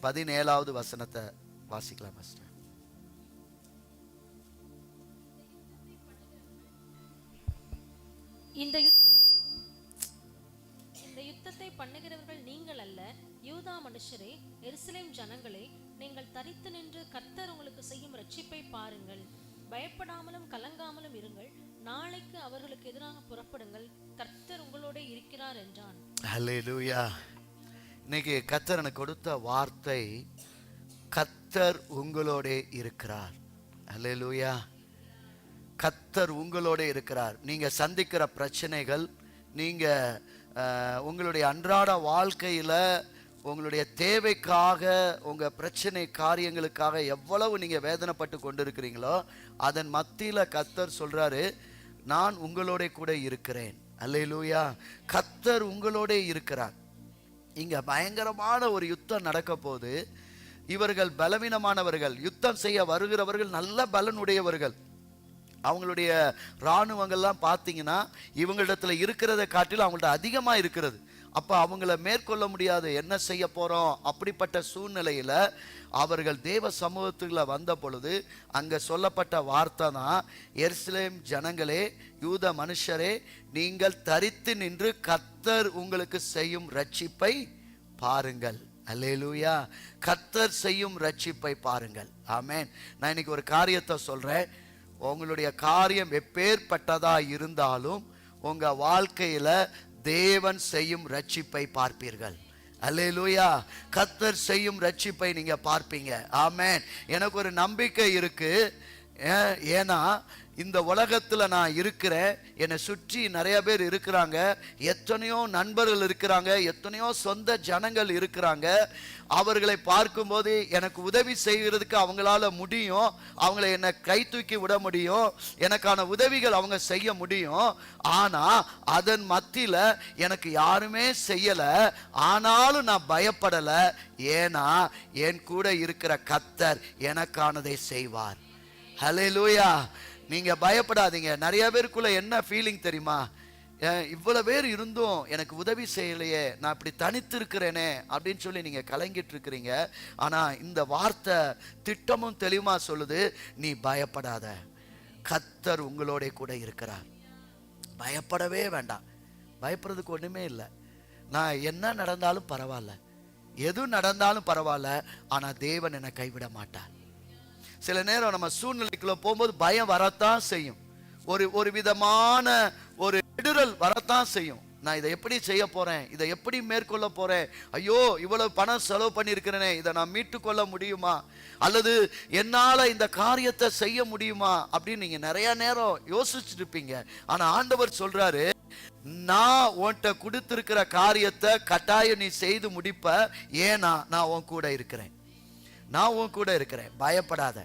17வது வசனத்தை வாசிக்கலாம் மாஸ்டர். இந்த யுத்தத்தை பண்ணுகிறவர்கள் நீங்கள் அல்ல, யூதா மனுஷரே, எருசலேம் ஜனங்களே, நீங்கள் தரித்து நின்று கர்த்தர் உங்களுக்கு செய்யும் ரட்சிப்பை பாருங்கள். பயப்படாமலும் கலங்காமலும் இருங்கள். நாளைக்கு அவர்களுக்கு எதிராக புறப்படுங்கள். கர்த்தர் உங்களோட இருக்கிறார் என்றான். ஹல்லேலூயா. இன்னைக்கு கர்த்தர் எனக்கு கொடுத்த வார்த்தை, கர்த்தர் உங்களோட இருக்கிறார். ஹல்லேலூயா. கர்த்தர் உங்களோட இருக்கிறார். நீங்க சந்திக்கிற பிரச்சனைகள், நீங்க உங்களுடைய அன்றாட வாழ்க்கையில உங்களுடைய தேவைக்காக, உங்க பிரச்சனை காரியங்களுக்காக எவ்வளவு நீங்க வேதனைப்பட்டு கொண்டிருக்கிறீங்களோ அதன் மத்தியில கர்த்தர் சொல்றாரு, நான் உங்களோட கூட இருக்கிறேன். அல்லேலூயா. கர்த்தர் உங்களோட இருக்கிறார். இங்க பயங்கரமான ஒரு யுத்தம் நடக்க போது, இவர்கள் பலவீனமானவர்கள், யுத்தம் செய்ய வருகிறவர்கள் நல்ல பலனுடையவர்கள். அவங்களுடைய இராணுவங்கள்லாம் பார்த்தீங்கன்னா இவங்களிடத்துல இருக்கிறத காட்டிலும் அவங்கள்ட்ட அதிகமா இருக்கிறது. அப்ப அவங்கள மேற்கொள்ள முடியாது, என்ன செய்ய போறோம்? அப்படிப்பட்ட சூழ்நிலையில அவர்கள் தேவ சமூகத்துக்குள்ள வந்த பொழுது அங்க சொல்லப்பட்ட வார்த்தை தான், எருசலேம் ஜனங்களே, யூத மனுஷரே, நீங்கள் தரித்து நின்று கர்த்தர் உங்களுக்கு செய்யும் ரட்சிப்பை பாருங்கள். அல்லேலூயா. கர்த்தர் செய்யும் ரட்சிப்பை பாருங்கள். ஆமென். நான் இன்னைக்கு ஒரு காரியத்தை சொல்றேன். உங்களுடைய காரியம் எப்பேற்பட்டதா இருந்தாலும் உங்க வாழ்க்கையில தேவன் செய்யும் ரட்சிப்பை பார்ப்பீர்கள். அல்லேலூயா. கர்த்தர் செய்யும் ரட்சிப்பை நீங்க பார்ப்பீங்க. ஆமென். எனக்கு ஒரு நம்பிக்கை இருக்கு. ஏன்னா இந்த உலகத்துல நான் இருக்கிறேன், என்னை சுற்றி நிறைய பேர் இருக்கிறாங்க, எத்தனையோ நண்பர்கள் இருக்கிறாங்க, எத்தனையோ சொந்த ஜனங்கள் இருக்கிறாங்க. அவர்களை பார்க்கும்போது எனக்கு உதவி செய்கிறதுக்கு அவங்களால முடியும், அவங்களை என்னை கை தூக்கி விட முடியும், எனக்கான உதவிகள் அவங்க செய்ய முடியும். ஆனா அதன் மத்தியில எனக்கு யாருமே செய்யல, ஆனாலும் நான் பயப்படல. ஏன்னா என் கூட இருக்கிற கர்த்தர் எனக்கானதை செய்வார். ஹல்லேலூயா. நீங்க பயப்படாதீங்க. நிறைய பேருக்குள்ள என்ன ஃபீலிங் தெரியுமா? இவ்வளவு பேர் இருந்தும் எனக்கு உதவி செய்யலையே, நான் இப்படி தனித்து இருக்கிறேனே அப்படின்னு சொல்லி நீங்க கலங்கிட்டு இருக்கிறீங்க. ஆனா இந்த வார்த்தை திட்டமும் தெளிவா சொல்லுது, நீ பயப்படாத, கர்த்தர் உங்களோட கூட இருக்கிறார். பயப்படவே வேண்டாம். பயப்படுறதுக்கு ஒண்ணுமே இல்லை. நான் என்ன நடந்தாலும் பரவாயில்ல, எது நடந்தாலும் பரவாயில்ல, ஆனா தேவன் என்னை கைவிட மாட்டார். சில நேரம் நம்ம சூழ்நிலைக்குள்ள போகும்போது பயம் வரத்தான் செய்யும், ஒரு விதமான ஒரு இடரல் வரத்தான் செய்யும். நான் இதை எப்படி செய்ய போறேன், இதை எப்படி மேற்கொள்ள போறேன், ஐயோ இவ்வளவு பணம் செலவு பண்ணியிருக்கிறேனே, இதை நான் மீட்டு கொள்ள முடியுமா, அல்லது என்னால இந்த காரியத்தை செய்ய முடியுமா அப்படின்னு நீங்க நிறைய நேரம் யோசிச்சுட்டு இருப்பீங்க. ஆனா ஆண்டவர் சொல்றாரு, நான் உன்கிட்ட கொடுத்திருக்கிற காரியத்தை கட்டாயம் நீ செய்து முடிப்ப. ஏன்னா நான் உன் கூட இருக்கிறேன், நான் உன் கூட இருக்கிறேன், பயப்படாத.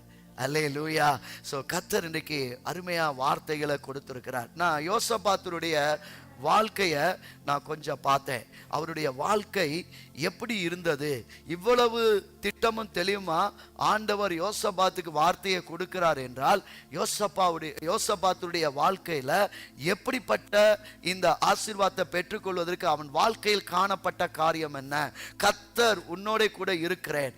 அல்லேலூயா. சோ கர்த்தர் இன்றைக்கு அருமையா வார்த்தைகளை கொடுத்திருக்கிறார். நான் யோசபாத்துடைய வாழ்க்கைய நான் கொஞ்சம் பார்த்தேன். அவருடைய வாழ்க்கை எப்படி இருந்தது, இவ்வளவு திட்டமும் தெளிவுமா ஆண்டவர் யோசபாத்துக்கு வார்த்தையை கொடுக்கிறார் என்றால், யோசபாத்துடைய வாழ்க்கையில எப்படிப்பட்ட இந்த ஆசீர்வாதத்தை பெற்றுக்கொள்வதற்கு அவன் வாழ்க்கையில் காணப்பட்ட காரியம் என்ன? கர்த்தர் உன்னோட கூட இருக்கிறேன்,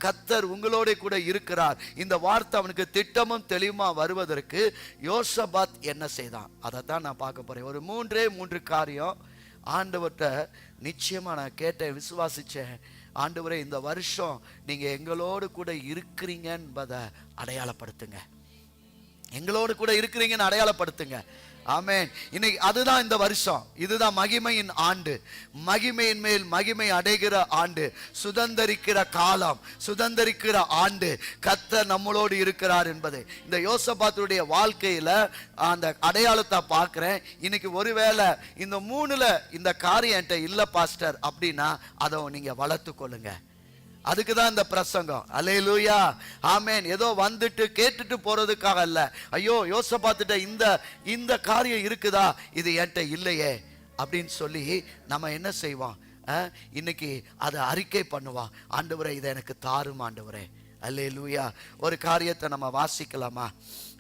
கர்த்தர் உங்களோட கூட இருக்கிறார். இந்த வார்த்தை அவனுக்கு திட்டமும் தெளிவுமா வருவதற்கு யோசபாத் என்ன செய்தான், அதைத்தான் நான் பார்க்க போறேன். ஒரு மூன்றே காரியம் ஆண்டவர்கிட்ட நிச்சயமா நான் கேட்டேன், விசுவாசிச்சேன். ஆண்டவரே, இந்த வருஷம் நீங்க எங்களோடு கூட இருக்கிறீங்க என்பதை அடையாளப்படுத்துங்க, எங்களோடு கூட இருக்கிறீங்கன்னு அடையாளப்படுத்துங்க. ஆமென். இன்னைக்கு அதுதான் இந்த வருஷம், இதுதான் மகிமையின் ஆண்டு, மகிமையின் மேல் மகிமை அடைகிற ஆண்டு, சுதந்தரிக்கிற காலம், சுதந்தரிக்கிற ஆண்டு. கர்த்தர் நம்மளோடு இருக்கிறார் என்பது இந்த யோசபாத்துடைய வாழ்க்கையில அந்த அடையாளத்தை பார்க்கிறேன். இன்னைக்கு ஒருவேளை இந்த மூணுல இந்த காரியம் என்கிட்ட இல்ல பாஸ்டர் அப்படின்னா அதை நீங்க வளர்த்து கொள்ளுங்க. அதுக்கு தான் இந்த பிரசங்கம். அல்லேலூயா. ஆமென். ஏதோ வந்துட்டு கேட்டுட்டு போறதுக்காக அல்ல. ஐயோ யோசபாத்துட்ட இந்த காரியம் இருக்குதா, இது என்கிட்ட இல்லையே அப்படின்னு சொல்லி நம்ம என்ன செய்வோம், இன்னைக்கு அதை அறிக்கை பண்ணுவான். ஆண்டவரே, இதை எனக்கு தாரும் ஆண்டவரே. அல்லேலூயா. ஒரு காரியத்தை நம்ம வாசிக்கலாமா?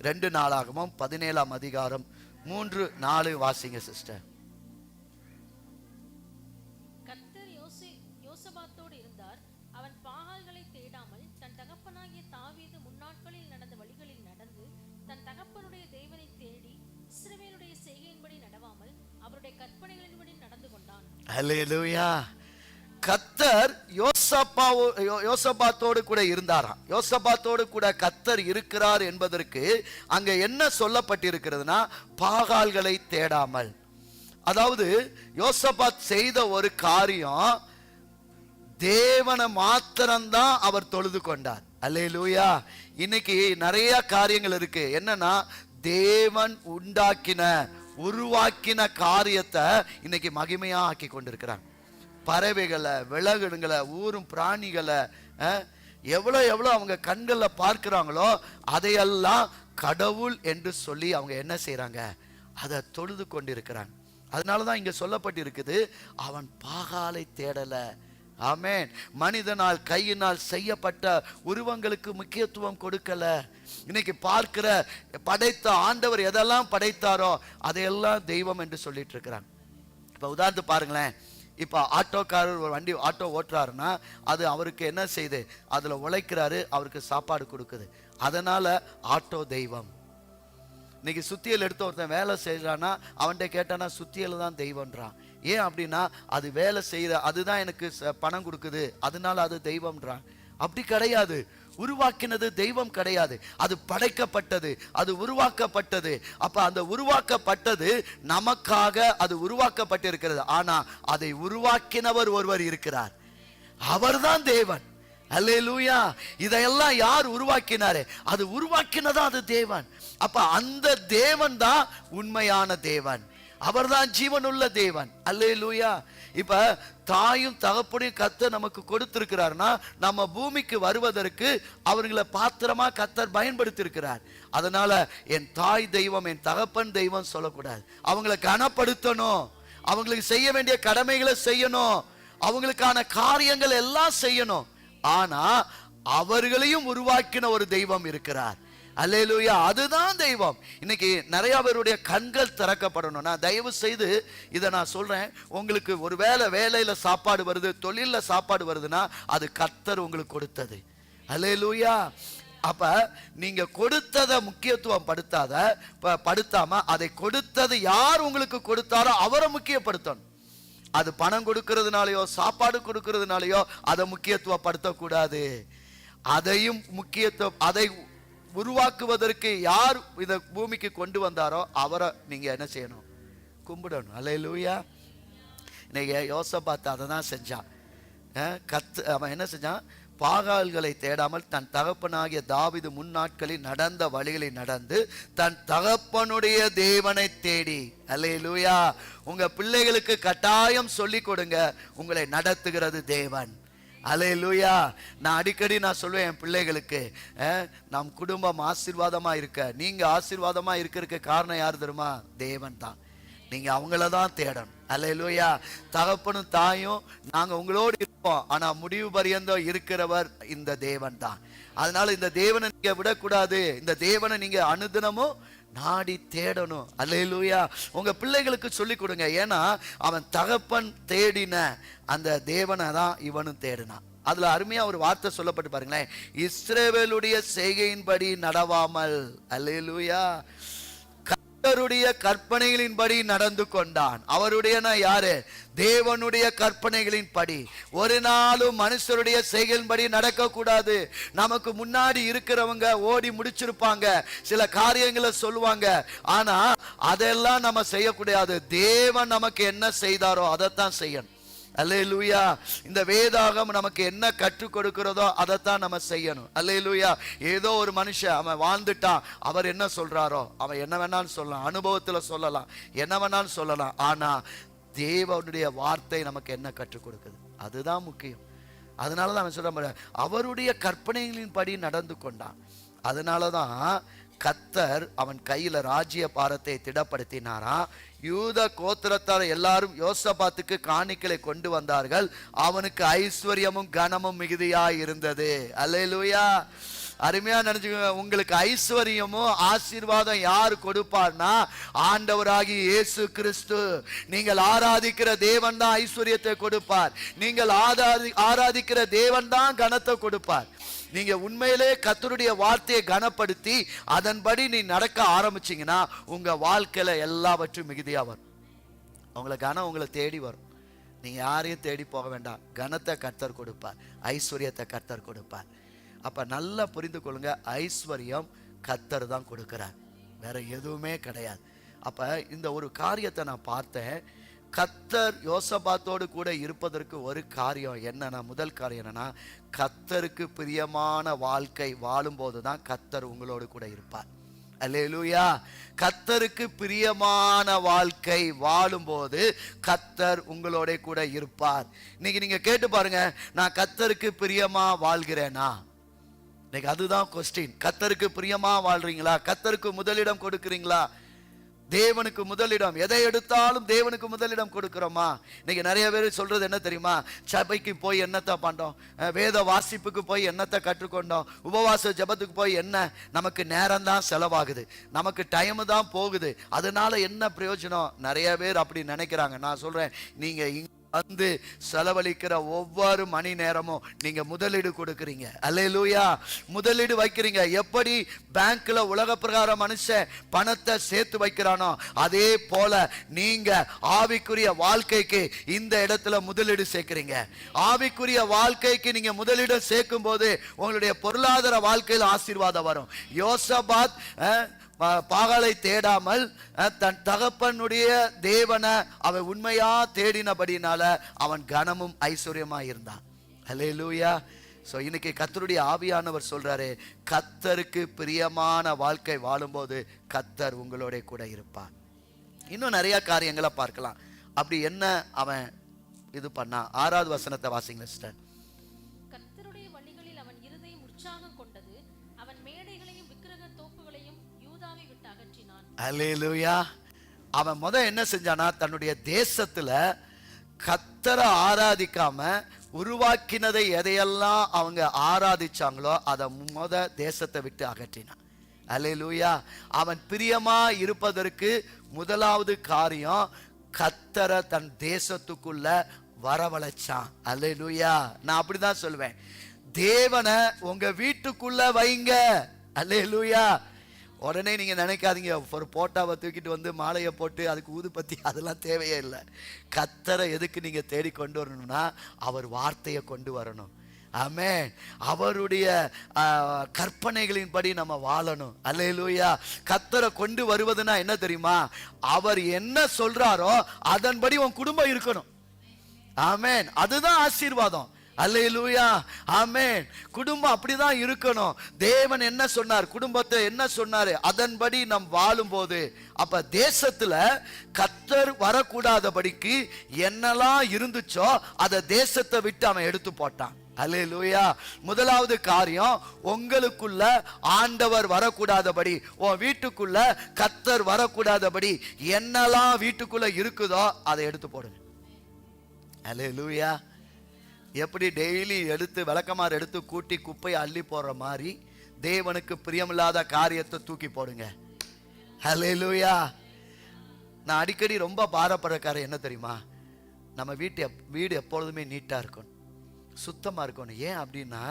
2 நாளாகமம் 17ஆம் அதிகாரம் 3-4 வாசிங்க சிஸ்டர். கர்த்தர் யோசபாத்தோடு இருந்தார், அவன் பாகால்களை தேடாமல் தன் தகப்பனாகிய தாவீது முன்னாட்களில் நடந்த வழிகளில் நடந்து தன் தகப்பனுடைய தேவனை தேடி இஸ்ரவேலுடைய செய்கையின்படி நடவாமல் அவருடைய கற்பனைகளின்படி நடந்து கொண்டான். அல்லேலூயா. கர்த்தர் யோசபாத்தோடு கூட இருந்தாராம். யோசபாத்தோடு கூட கர்த்தர் இருக்கிறார் என்பதற்கு அங்க என்ன சொல்லப்பட்டிருக்கிறதுனா, பாகால்களை தேடாமல். அதாவது யோசபாத் செய்த ஒரு காரியம், தேவனை மாத்திரம்தான் அவர் தொழுது கொண்டார். அல்லேலூயா. இன்னைக்கு நிறைய காரியங்கள் இருக்கு. என்னன்னா, தேவன் உருவாக்கின காரியத்தை இன்னைக்கு மகிமையா ஆக்கி கொண்டிருக்கிறாங்க. பறவைகளை, விலங்குகளை, ஊரும் பிராணிகளை எவ்வளோ அவங்க கண்கள்ல பார்க்கிறாங்களோ அதையெல்லாம் கடவுள் என்று சொல்லி அவங்க என்ன செய்யறாங்க, அதை தொழுது கொண்டிருக்கிறாங்க. அதனாலதான் இங்க சொல்லப்பட்டிருக்குது, அவன் பாகாலை தேடல. ஆமென். மனிதனால் கையினால் செய்யப்பட்ட உருவங்களுக்கு முக்கியத்துவம் கொடுக்கல. இன்னைக்கு பார்க்கிற படைத்த ஆண்டவர் எதெல்லாம் படைத்தாரோ அதையெல்லாம் தெய்வம் என்று சொல்லிட்டு இருக்கிறாங்க. இப்ப உதாரணத்து பாருங்களேன், இப்ப ஆட்டோக்காரர் ஒரு வண்டி ஆட்டோ ஓட்டுறாருன்னா அது அவருக்கு என்ன செய்யுது, அதுல உழைக்கிறாரு, அவருக்கு சாப்பாடு கொடுக்குது. அதனால ஆட்டோ தெய்வம். இன்னைக்கு சுத்தியல் எடுத்து ஒருத்தன் வேலை செய்யறான்னா அவன்கிட்ட கேட்டானா சுத்தியல் தான் தெய்வம்ன்றான். ஏன் அப்படின்னா, அது வேலை செய்யற, அதுதான் எனக்கு பணம் கொடுக்குது, அதனால அது தெய்வம்ன்றான். அப்படி கிடையாது. உருவாக்கினது தெய்வம் கிடையாது, அது படைக்கப்பட்டது, அது உருவாக்கப்பட்டது. அப்ப அந்த உருவாக்கப்பட்டது நமக்காக அது உருவாக்கப்பட்டிருக்கிறது. ஆனா அதை உருவாக்கினவர் ஒருவர் இருக்கிறார், அவர்தான் தேவன். அல்லேலூயா. இதையெல்லாம் யார் உருவாக்கினாரே, அது உருவாக்கினதா அது தேவன். அப்ப அந்த தேவன் தான் உண்மையான தேவன், அவர்தான் ஜீவனுள்ள தேவன். அல்லேலூயா. இப்ப தாயும் தகப்பனையும் கர்த்தர் நமக்கு கொடுத்திருக்கிறார்னா, நம்ம பூமிக்கு வருவதற்கு அவர்களை பாத்திரமா கர்த்தர் பயன்படுத்தி இருக்கிறார். அதனால என் தாய் தெய்வம், என் தகப்பன் தெய்வம் சொல்லக்கூடாது. அவங்களை கனப்படுத்தணும், அவங்களுக்கு செய்ய வேண்டிய கடமைகளை செய்யணும், அவங்களுக்கான காரியங்கள் எல்லாம் செய்யணும். ஆனா அவர்களையும் உருவாக்கின ஒரு தெய்வம் இருக்கிறார். அல்லேலூயா. அதுதான் தெய்வம். இன்னைக்கு நிறைய பேருடைய கண்கள் திறக்கப்படணும். நான் தயவு செய்து இதை நான் சொல்றேன், உங்களுக்கு ஒரு வேலையில சாப்பாடு வருது, தொழில சாப்பாடு வருதுன்னா அது கர்த்தர் உங்களுக்கு கொடுத்தது. அல்லேலூயா. அப்ப நீங்க கொடுத்ததை முக்கியத்துவம் படுத்தாம அதை கொடுத்தது யார் உங்களுக்கு கொடுத்தாரோ அவரை முக்கியப்படுத்தணும். அது பணம் கொடுக்கிறதுனாலயோ சாப்பாடு கொடுக்கிறதுனாலயோ அதை முக்கியத்துவப்படுத்தக்கூடாது. அதையும் அதை உருவாக்குவதற்கு யார் இத பூமிக்கு கொண்டு வந்தாரோ அவரை நீங்க என்ன செய்யணும், கும்பிடணும். அல்லேலூயா. இன்னைக்கு யோசபாத் அதை தான் செஞ்சான். அவன் என்ன செஞ்சான், பாகால்களை தேடாமல் தன் தகப்பனாகிய தாவீது முன்னாட்களில் நடந்த வழிகளை நடந்து தன் தகப்பனுடைய தேவனை தேடி. அல்லேலூயா. உங்க பிள்ளைகளுக்கு கட்டாயம் சொல்லி கொடுங்க, உங்களை நடத்துகிறது தேவன். அல்லேலூயா. நான் அடிக்கடி சொல்லுவேன் என் பிள்ளைகளுக்கு, நம் குடும்பம் ஆசீர்வாதமா இருக்க, நீங்க ஆசீர்வாதமா இருக்கிறதுக்கு காரணம் யார் தெரியுமா, தேவன் தான். நீங்க அவங்கள தான் தேடணும். அல்லேலூயா. தகப்பனும் தாயும் நாங்க உங்களோடு இருப்போம், ஆனா முடிவு பரியந்தம் இருக்கிறவர் இந்த தேவன் தான். அதனால இந்த தேவனை நீங்க விடக்கூடாது, இந்த தேவனை நீங்க அனுதினமும் நாடி தேடணும். அல்லேலூயா. உங்க பிள்ளைகளுக்கு சொல்லி கொடுங்க. ஏன்னா அவன் தகப்பன் தேடின அந்த தேவனை தான் இவனும் தேடினான். அதுல அருமையா ஒரு வார்த்தை சொல்லப்பட்டு பாருங்களேன், இஸ்ரவேலுடைய செய்கையின்படி நடவாமல். அல்லேலூயா. கர்த்தருடைய கற்பனைகளின்படி நடந்து கொண்டான். அவருடைய யாரு, தேவனுடைய கற்பனைகளின் படி. ஒரு நாளும் மனுஷருடைய செய்கையின்படி நடக்க கூடாது. நமக்கு முன்னாடி இருக்கிறவங்க ஓடி முடிச்சிருப்பாங்க, சில காரியங்களை சொல்லுவாங்க, ஆனா அதெல்லாம் நம்ம செய்யக்கூடாது. தேவன் நமக்கு என்ன செய்தாரோ அதைத்தான் செய்யணும். அல்லேலூயா. இந்த வேதாகம் நமக்கு என்ன கற்றுக் கொடுக்கிறதோ அதைத்தான் நம்ம செய்யணும். அல்லேலூயா. ஏதோ ஒரு மனுஷன் அவன் வாழ்ந்துட்டான், அவர் என்ன சொல்றாரோ அவன் என்ன வேணாலும் சொல்லலாம், அனுபவத்துல சொல்லலாம், என்ன வேணாலும் சொல்லலாம். ஆனா தேவனுடைய வார்த்தை நமக்கு என்ன கற்றுக் கொடுக்குது, அதுதான் முக்கியம். அதனாலதான் அவன் சொல்ற, அவருடைய கற்பனைகளின் படி நடந்து கொண்டான். அதனாலதான் கர்த்தர் அவன் கையில ராஜ்ய பாரத்தை திடப்படுத்தினாரா. யூத கோத்திரத்தார் எல்லாரும் யோசபாத்துக்கு காணிக்கைகளை கொண்டு வந்தார்கள். அவனுக்கு ஐஸ்வர்யமும் கனமும் மிகுதியாய் இருந்தது. அல்லேலூயா. அருமையா நினைச்சுக்கோங்க, உங்களுக்கு ஐஸ்வர்யமும் ஆசீர்வாதம் யார் கொடுப்பார்னா ஆண்டவராகிய இயேசு கிறிஸ்து. நீங்கள் ஆராதிக்கிற தேவன் தான் ஐஸ்வர்யத்தை கொடுப்பார். நீங்கள் ஆராதிக்கிற தேவன் தான் கனத்தை கொடுப்பார். நீங்க உண்மையிலே கர்த்தருடைய வார்த்தையை கனப்படுத்தி அதன்படி நீ நடக்க ஆரம்பிச்சீங்கன்னா உங்க வாழ்க்கையில எல்லாவற்றும் மிகுதியா வரும். உங்களை கனம் உங்களை தேடி வரும். நீங்க யாரையும் தேடி போக வேண்டாம். கனத்தை கர்த்தர் கொடுப்பார், ஐஸ்வர்யத்தை கர்த்தர் கொடுப்பார். அப்ப நல்லா புரிந்து கொள்ளுங்க, ஐஸ்வர்யம் கர்த்தர் தான் கொடுக்கிறார், வேற எதுவுமே கிடையாது. அப்ப இந்த ஒரு காரியத்தை நான் பார்த்தேன். கர்த்தர் யோசபாத்தோடு கூட இருப்பதற்கு ஒரு காரியம் என்னன்னா, முதல் காரியம் என்னன்னா, கர்த்தருக்கு பிரியமான வாழ்க்கை வாழும்போது தான் கர்த்தர் உங்களோடு கூட இருப்பார். அல்லேலூயா. கர்த்தருக்கு பிரியமான வாழ்க்கை வாழும்போது கர்த்தர் உங்களோட கூட இருப்பார். இன்னைக்கு நீங்க கேட்டு பாருங்க, நான் கர்த்தருக்கு பிரியமா வாழ்கிறேனா? இன்னைக்கு அதுதான் கொஸ்டின். கர்த்தருக்கு பிரியமா வாழ்றீங்களா? கர்த்தருக்கு முதலிடம் கொடுக்கிறீங்களா? தேவனுக்கு முதலிடம், எதை எடுத்தாலும் தேவனுக்கு முதலிடம் கொடுக்கிறோமா? இன்னைக்கு நிறைய பேர் சொல்றது என்ன தெரியுமா? சபைக்கு போய் என்னத்தை பண்ணோம், வேத வாசிப்புக்கு போய் என்னத்தை கற்றுக்கொண்டோம், உபவாச ஜபத்துக்கு போய் என்ன, நமக்கு நேரம் தான் செலவாகுது, நமக்கு டைம் தான் போகுது, அதனால என்ன பிரயோஜனம்? நிறைய பேர் அப்படி நினைக்கிறாங்க. நான் சொல்றேன், நீங்க வந்து செலவழிக்கிற ஒவ்வொரு மணி நேரமும் நீங்க முதலீடு கொடுக்கறீங்க. அல்லேலூயா. முதலீடு வைக்கிறீங்க. எப்படி பேங்க்ல உலக பிரகார மனுஷன் பணத்தை சேர்த்து வைக்கிறானோ அதே போல நீங்க ஆவிக்குரிய வாழ்க்கைக்கு இந்த இடத்துல முதலீடு சேர்க்கிறீங்க. ஆவிக்குரிய வாழ்க்கைக்கு நீங்க முதலீடு சேர்க்கும் போது உங்களுடைய பொருளாதார வாழ்க்கையில் ஆசீர்வாதம் வரும். யோசபாத் பாகாலை தேடாமல் தன் தகப்பனுடைய தேவனை அவன் உண்மையா தேடினபடினால அவன் கனமும் ஐஸ்வர்யமா இருந்தான். அல்லேலூயா. சோ இன்னைக்கு கர்த்தருடைய ஆவியானவர் சொல்றாரு, கர்த்தருக்கு பிரியமான வாழ்க்கை வாழும்போது கர்த்தர் உங்களோட கூட இருப்பார். இன்னும் நிறைய காரியங்களை பார்க்கலாம். அப்படி என்ன அவன் இது பண்ணா? 6வது வசனத்தை வாசிங்க சிஸ்டர். கர்த்தருடைய வழிகளில் அவன் இருதயம் உற்சாகம் கொண்டது, அவன் மேடைகளையும் விக்கிரக தோப்புகளையும் யூதாவை விட்டு அகற்றினான். அல்லேலூயா. அவன் என்ன செஞ்சானா, தன்னுடைய தேசத்துல கர்த்தரை ஆராதிக்காம உருவாக்கினதை எதையெல்லாம் அவங்க ஆராதிச்சாங்களோ அதை தேசத்தை விட்டு அகற்றினான். அல்லேலூயா. அவன் பிரியமா இருப்பதற்கு முதலாவது காரியம் கர்த்தரை தன் தேசத்துக்குள்ள வரவழைச்சான். அல்லேலூயா. நான் அப்படிதான் சொல்வேன், தேவனை உங்க வீட்டுக்குள்ள வைங்க. அல்லேலூயா. உடனே நீங்க நினைக்காதீங்க, ஒரு போட்டாவை தூக்கிட்டு வந்து மாலையை போட்டு அதுக்கு ஊதுபத்தி அதெல்லாம் தேவையே இல்லை. கர்த்தரை எதுக்கு நீங்க தேடி கொண்டு வரணும்னா அவர் வார்த்தையை கொண்டு வரணும். ஆமென். அவருடைய கற்பனைகளின்படி நம்ம வாழணும். அல்லேலூயா. கர்த்தரை கொண்டு வருவதுன்னா என்ன தெரியுமா? அவர் என்ன சொல்றாரோ அதன்படி உன் குடும்பம் இருக்கணும். ஆமென். அதுதான் ஆசீர்வாதம். அல்லேலூயா. ஆமென். குடும்பம் அப்படிதான் இருக்கணும். தேவன் என்ன சொன்னார், குடும்பத்தை என்ன சொன்னாரு, அதன்படி நாம் வாழும்போது அப்ப தேசத்துல கர்த்தர் வரக்கூடாதபடிக்கு என்னெல்லாம் இருந்துச்சோ அதை தேசத்தை விட்டு அவன் எடுத்து போட்டான். அல்லேலூயா. முதலாவது காரியம், உங்களுக்குள்ள ஆண்டவர் வரக்கூடாதபடி, உன் வீட்டுக்குள்ள கர்த்தர் வரக்கூடாதபடி என்னெல்லாம் வீட்டுக்குள்ள இருக்குதோ அதை எடுத்து போடுங்க. அல்லேலூயா. எப்படி டெய்லி எடுத்து விளக்கமாறு எடுத்து கூட்டி குப்பையை அள்ளி போடுற மாதிரி தேவனுக்கு பிரியமில்லாத காரியத்தை தூக்கி போடுங்க. ஹல்லேலூயா. நான் அடிக்கடி ரொம்ப பாரப்படுற காரியம் என்ன தெரியுமா? நம்ம வீடு எப்பொழுதுமே நீட்டா இருக்கணும், சுத்தமா இருக்கணும். ஏன் அப்படின்னா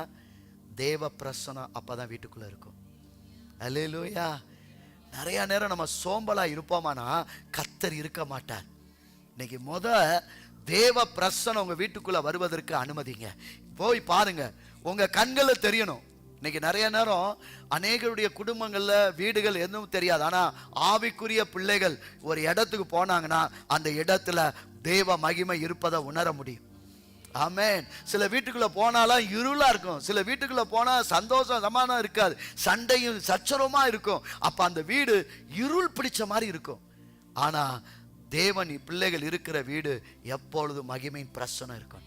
தேவ பிரசனம் அப்பதான் வீட்டுக்குள்ள இருக்கும். ஹல்லேலூயா. நிறைய நேரம் நம்ம சோம்பலா இருப்போமானா கர்த்தர் இருக்க மாட்டார். இன்னைக்கு தேவ பிரசனம் உங்க வீட்டுக்குள்ள வருவதற்கு அனுமதிங்க. போய் பாருங்க, உங்க கண்களை தெரியணும். இன்னைக்கு நிறைய நேரம் அநேகருடைய குடும்பங்கள்ல வீடுகள் எதுவும் தெரியாது, ஆனா ஆவிக்குரிய பிள்ளைகள் ஒரு இடத்துக்கு போனாங்கன்னா அந்த இடத்துல தேவ மகிமை இருப்பதை உணர முடியும். ஆமென். சில வீட்டுக்குள்ள போனாலும் இருளா இருக்கும், சில வீட்டுக்குள்ள போனா சந்தோஷம் சமாதானம் இருக்காது, சண்டையும் சச்சரவுமா இருக்கும். அப்ப அந்த வீடு இருள் பிடிச்ச மாதிரி இருக்கும். ஆனா தேவன் பிள்ளைகள் இருக்கிற வீடு எப்பொழுதும் மகிமையின் பிரசனம் இருக்கும்.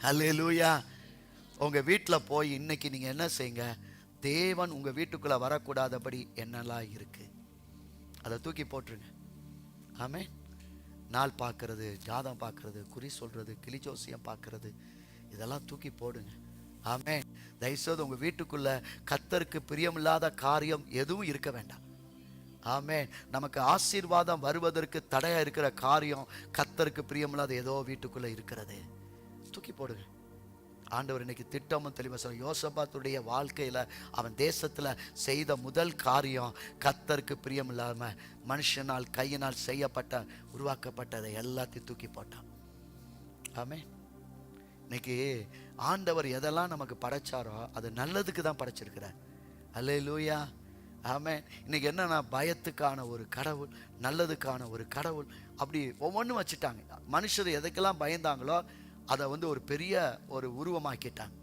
அல்லேலூயா. உங்க வீட்டுல போய் இன்னைக்கு நீங்க என்ன செய்யுங்க, தேவன் உங்க வீட்டுக்குள்ள வரக்கூடாதபடி என்னெல்லாம் இருக்கு அதை தூக்கி போட்டுருங்க. ஆமென். நாள் பார்க்கறது, ஜாதம் பார்க்கறது, குறி சொல்றது, கிளிஜோசியம் பார்க்கறது, இதெல்லாம் தூக்கி போடுங்க. ஆமென். தயவுசெய்து உங்க வீட்டுக்குள்ள கர்த்தருக்கு பிரியமில்லாத காரியம் எதுவும் இருக்க வேண்டாம். ஆமென். நமக்கு ஆசீர்வாதம் வருவதற்கு தடையா இருக்கிற காரியம் கர்த்தருக்கு பிரியமில்லாத ஏதோ வீட்டுக்குள்ள இருக்கிறது, தூக்கி போடுங்க. ஆண்டவர் இன்னைக்கு திட்டமும் தெளிவா சொல்ல, யோசபாத்துடைய வாழ்க்கையில அவன் தேசத்துல செய்த முதல் காரியம் கர்த்தருக்கு பிரியமில்லாம மனுஷனால் கையினால் செய்யப்பட்ட உருவாக்கப்பட்டதை எல்லாத்தையும் தூக்கி போட்டான். ஆமென். இன்னைக்கு ஆண்டவர் எதெல்லாம் நமக்கு படைச்சாரோ அது நல்லதுக்கு தான் படைச்சிருக்கிறார். அல்லேலூயா. ஆமென். இன்னைக்கு என்னன்னா பயத்துக்கான ஒரு கடவுள், நல்லதுக்கான ஒரு கடவுள், அப்படி ஒவ்வொன்றும் வச்சுட்டாங்க. மனுஷர் எதுக்கெல்லாம் பயந்தாங்களோ அதை ஒரு பெரிய ஒரு உருவமாக்கிட்டாங்க.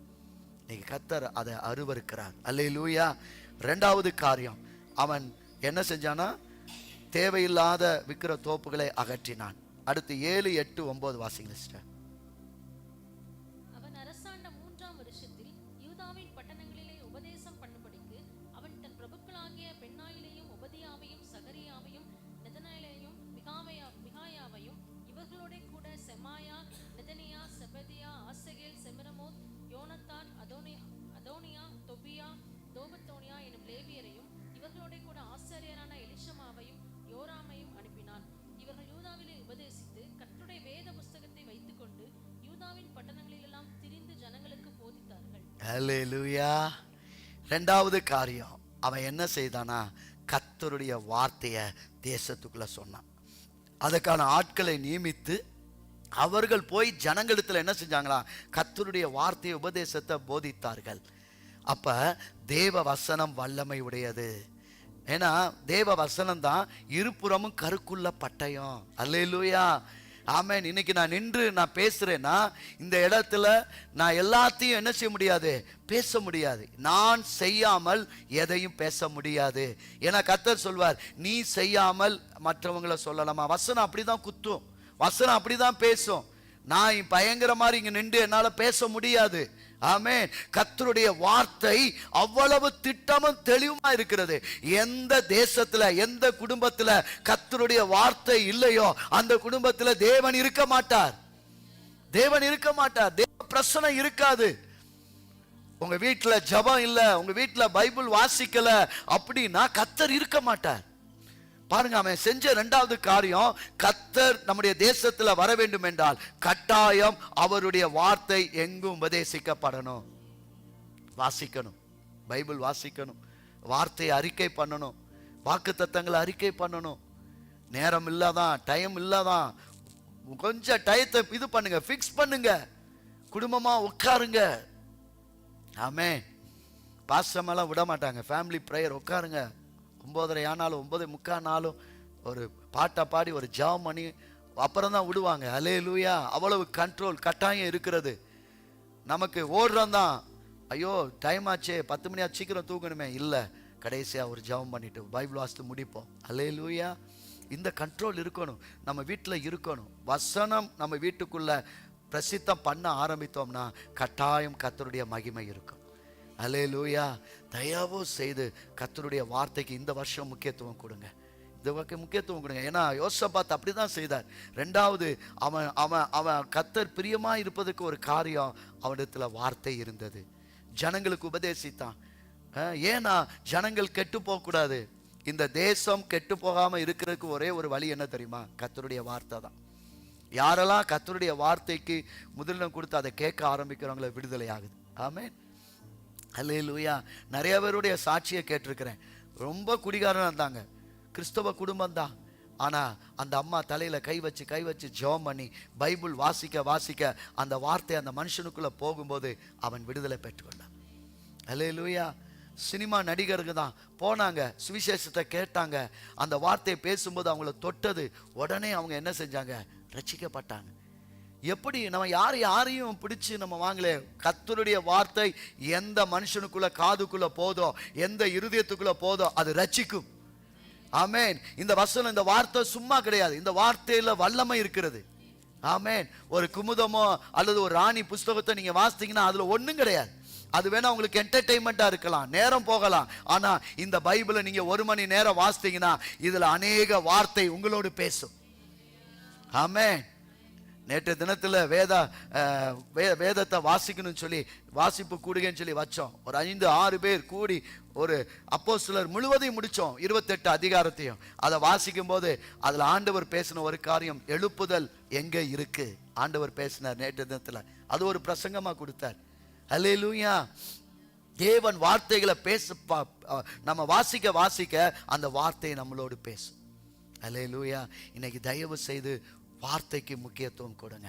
இன்னைக்கு கர்த்தர் அதை அருவருக்கிறார். அல்லேலூயா. ரெண்டாவது காரியம், அவன் என்ன செஞ்சானா, தேவையில்லாத விக்கிர தோப்புகளை அகற்றினான். அடுத்து 7, 8, 9 வாசிங்க சிஸ்டர். அவன் அரசாண்ட 3ஆம் வருஷத்தில் யூதாவின் பட்டணங்களிலே உபதேசம் பண்ணும்படிக்கு அவன் தன் பிரபுக்களாகிய பென்னாயிலையும் உபதியாவையும் சகரியாவையும் நெதனாயேலையும் மிகாயாவையும் இவர்களோட கூட செமாயா, நெதனியா, செபதியா, ஆசகேல், செமிரமோத், யோனத்தான், அதோனியா, தொபியா, தோபத்தோனியா எனும் லேவியரையும் இவர்களோட கூட ஆசாரியரான எலிஷமாவையும் யோராமையும் அனுப்பினான். இவர்கள் யூதாவிலே உபதேசித்து கர்த்தருடைய வேத புஸ்தகத்தை வைத்துக்கொண்டு யூதாவின் பட்டணங்களிலெல்லாம் திரிந்து ஜனங்களுக்கு போதித்தார்கள். அல்லேலூயா. ரெண்டாவது காரியம், அவன் என்ன செய்தானா, கர்த்தருடைய வார்த்தையை தேசத்துக்குள்ள சொன்னான். அதுக்கான ஆட்களை நியமித்து அவர்கள் போய் ஜனங்களிடத்துல என்ன செஞ்சாங்களா, கர்த்தருடைய வார்த்தையை உபதேசத்தை போதித்தார்கள். அப்ப தேவ வசனம் வல்லமை உடையது. ஏன்னா தேவ வசனம் தான் இருபுறமும் கருக்குள்ள பட்டயம். அல்லேலூயா. ஆமென். இன்னைக்கு நான் நின்று நான் பேசுறேன்னா இந்த இடத்துல நான் எல்லாத்தையும் என்ன செய்ய முடியாது, பேச முடியாது. நான் செய்யாமல் எதையும் பேச முடியாது. ஏன்னா கர்த்தர் சொல்வார், நீ செய்யாமல் மற்றவங்களை சொல்லலாமா? வசனம் அப்படிதான் குத்தும், வசனம் அப்படிதான் பேசும். நான் பயங்கர மாதிரி இங்க நின்று என்னால பேச முடியாது. ஆமென். கர்த்தருடைய வார்த்தை அவ்வளவு திட்டமும் தெளிவுமா இருக்கிறது. எந்த தேசத்துல எந்த குடும்பத்துல கர்த்தருடைய வார்த்தை இல்லையோ அந்த குடும்பத்துல தேவன் இருக்க மாட்டார். தேவன் இருக்க மாட்டார். தேவ பிரசன்னம் இருக்காது. உங்க வீட்டுல ஜெபம் இல்ல, உங்க வீட்டுல பைபிள் வாசிக்கல அப்படின்னா கர்த்தர் இருக்க மாட்டார். பாருங்க, அவன் செஞ்ச இரண்டாவது காரியம், கர்த்தர் நம்முடைய தேசத்துல வர வேண்டும் என்றால் கட்டாயம் அவருடைய வார்த்தை எங்கும் உபதேசிக்கப்படணும். வாசிக்கணும், பைபிள் வாசிக்கணும், வார்த்தையை அறிக்கை பண்ணணும், வாக்குத்தத்தங்களை அறிக்கை பண்ணணும். நேரம் இல்லாதான், டைம் இல்லாதான், கொஞ்சம் டயத்தை இது பண்ணுங்க, ஃபிக்ஸ் பண்ணுங்க, குடும்பமா உட்காருங்க. ஆமென். பாஸ்டமெல்லாம் விட மாட்டாங்க, ஃபேமிலி ப்ரேயர் உட்காருங்க. 9:30 ஆனாலும் 9:45 ஒரு பாட்டை பாடி ஒரு ஜெபம் பண்ணி அப்புறம் தான் விடுவாங்க. அல்லேலூயா. அவ்வளவு கண்ட்ரோல் கட்டாயம் இருக்கிறது. நமக்கு ஓடுறோம் தான், ஐயோ டைம் ஆச்சே 10 மணி ஆச்சு சீக்கிரம் தூக்கணுமே, இல்லை கடைசியா ஒரு ஜெபம் பண்ணிட்டு பைபிள் வாசித்து முடிப்போம். அல்லேலூயா. இந்த கண்ட்ரோல் இருக்கணும், நம்ம வீட்டில் இருக்கணும். வசனம் நம்ம வீட்டுக்குள்ள பிரசித்தம் பண்ண ஆரம்பித்தோம்னா கட்டாயம் கர்த்தருடைய மகிமை இருக்கும். அல்லேலூயா. தயவு செய்து கர்த்தருடைய வார்த்தைக்கு இந்த வருஷம் முக்கியத்துவம் கொடுங்க, இந்த முக்கியத்துவம் கொடுங்க. ஏன்னா யோசபாத் அப்படிதான் செய்தார். ரெண்டாவது, அவன் அவன் அவன் கர்த்தர் பிரியமா இருப்பதற்கு ஒரு காரியம், அவனிடத்துல வார்த்தை இருந்தது. ஜனங்களுக்கு உபதேசித்தான். ஏன்னா ஜனங்கள் கெட்டு போக கூடாது. இந்த தேசம் கெட்டு போகாம இருக்கிறதுக்கு ஒரே ஒரு வழி என்ன தெரியுமா, கர்த்தருடைய வார்த்தை தான். யாரெல்லாம் கர்த்தருடைய வார்த்தைக்கு முதலிடம் கொடுத்து அதை கேட்க ஆரம்பிக்கிறவங்கள விடுதலை ஆகுது. ஆமென். அல்லேலூயா. நிறைய பேருடைய சாட்சியை கேட்டிருக்கிறேன். ரொம்ப குடிகாரனா இருந்தாங்க, கிறிஸ்தவ குடும்பம் தான். ஆனா அந்த அம்மா தலையில கை வச்சு ஜெபம் பண்ணி பைபிள் வாசிக்க வாசிக்க அந்த வார்த்தை அந்த மனுஷனுக்குள்ள போகும்போது அவன் விடுதலை பெற்றுக்கொண்டான். அல்லேலூயா. சினிமா நடிகருக்கு தான் போனாங்க, சுவிசேஷத்தை கேட்டாங்க, அந்த வார்த்தையை பேசும்போது அவங்கள தொட்டது, உடனே அவங்க என்ன செஞ்சாங்க, ரட்சிக்கப்பட்டாங்க. எப்படி நம்ம யாரையும் பிடிச்சு நம்ம வாங்கல. கர்த்தருடைய வார்த்தை எந்த மனுஷனுக்குள்ள காதுக்குள்ள போதோ, எந்த இருதயத்துக்குள்ள போதோ அது ரட்சிக்கும். ஆமென். இந்த வசனம், இந்த வார்த்தை சும்மா கிடையாது, இந்த வார்த்தையில வல்லமை இருக்கிறது. ஆமென். ஒரு குமுதமோ அல்லது ஒரு ராணி புஸ்தகத்தை நீங்க வாசித்தீங்கன்னா அதுல ஒண்ணும் கிடையாது. அது வேணா உங்களுக்கு என்டர்டெயின்மெண்டா இருக்கலாம், நேரம் போகலாம். ஆனா இந்த பைபிளை நீங்க 1 மணி நேரம் வாசித்தீங்கன்னா இதுல அநேக வார்த்தை உங்களோடு பேசும். ஆமென். நேற்று தினத்துல வேதத்தை வாசிக்கணும்னு சொல்லி வாசிப்பு கூடுகைன்னு சொல்லி வச்சோம். ஒரு 5-6 பேர் கூடி ஒரு அப்போஸ்தலர் முழுவதையும் முடிச்சோம், 28 அதிகாரத்தையும். அதை வாசிக்கும் போது அதுல ஆண்டவர் பேசின ஒரு காரியம், எழுப்புதல் எங்க இருக்கு ஆண்டவர் பேசினார் நேற்று தினத்துல. அது ஒரு பிரசங்கமா கொடுத்தார். அல்லேலூயா. தேவன் வார்த்தைகளை நம்ம வாசிக்க அந்த வார்த்தை நம்மளோடு பேசும். அல்லேலூயா. இன்னைக்கு தயவு செய்து வார்த்தைக்கு முக்கியத்துவம் கொடுங்க.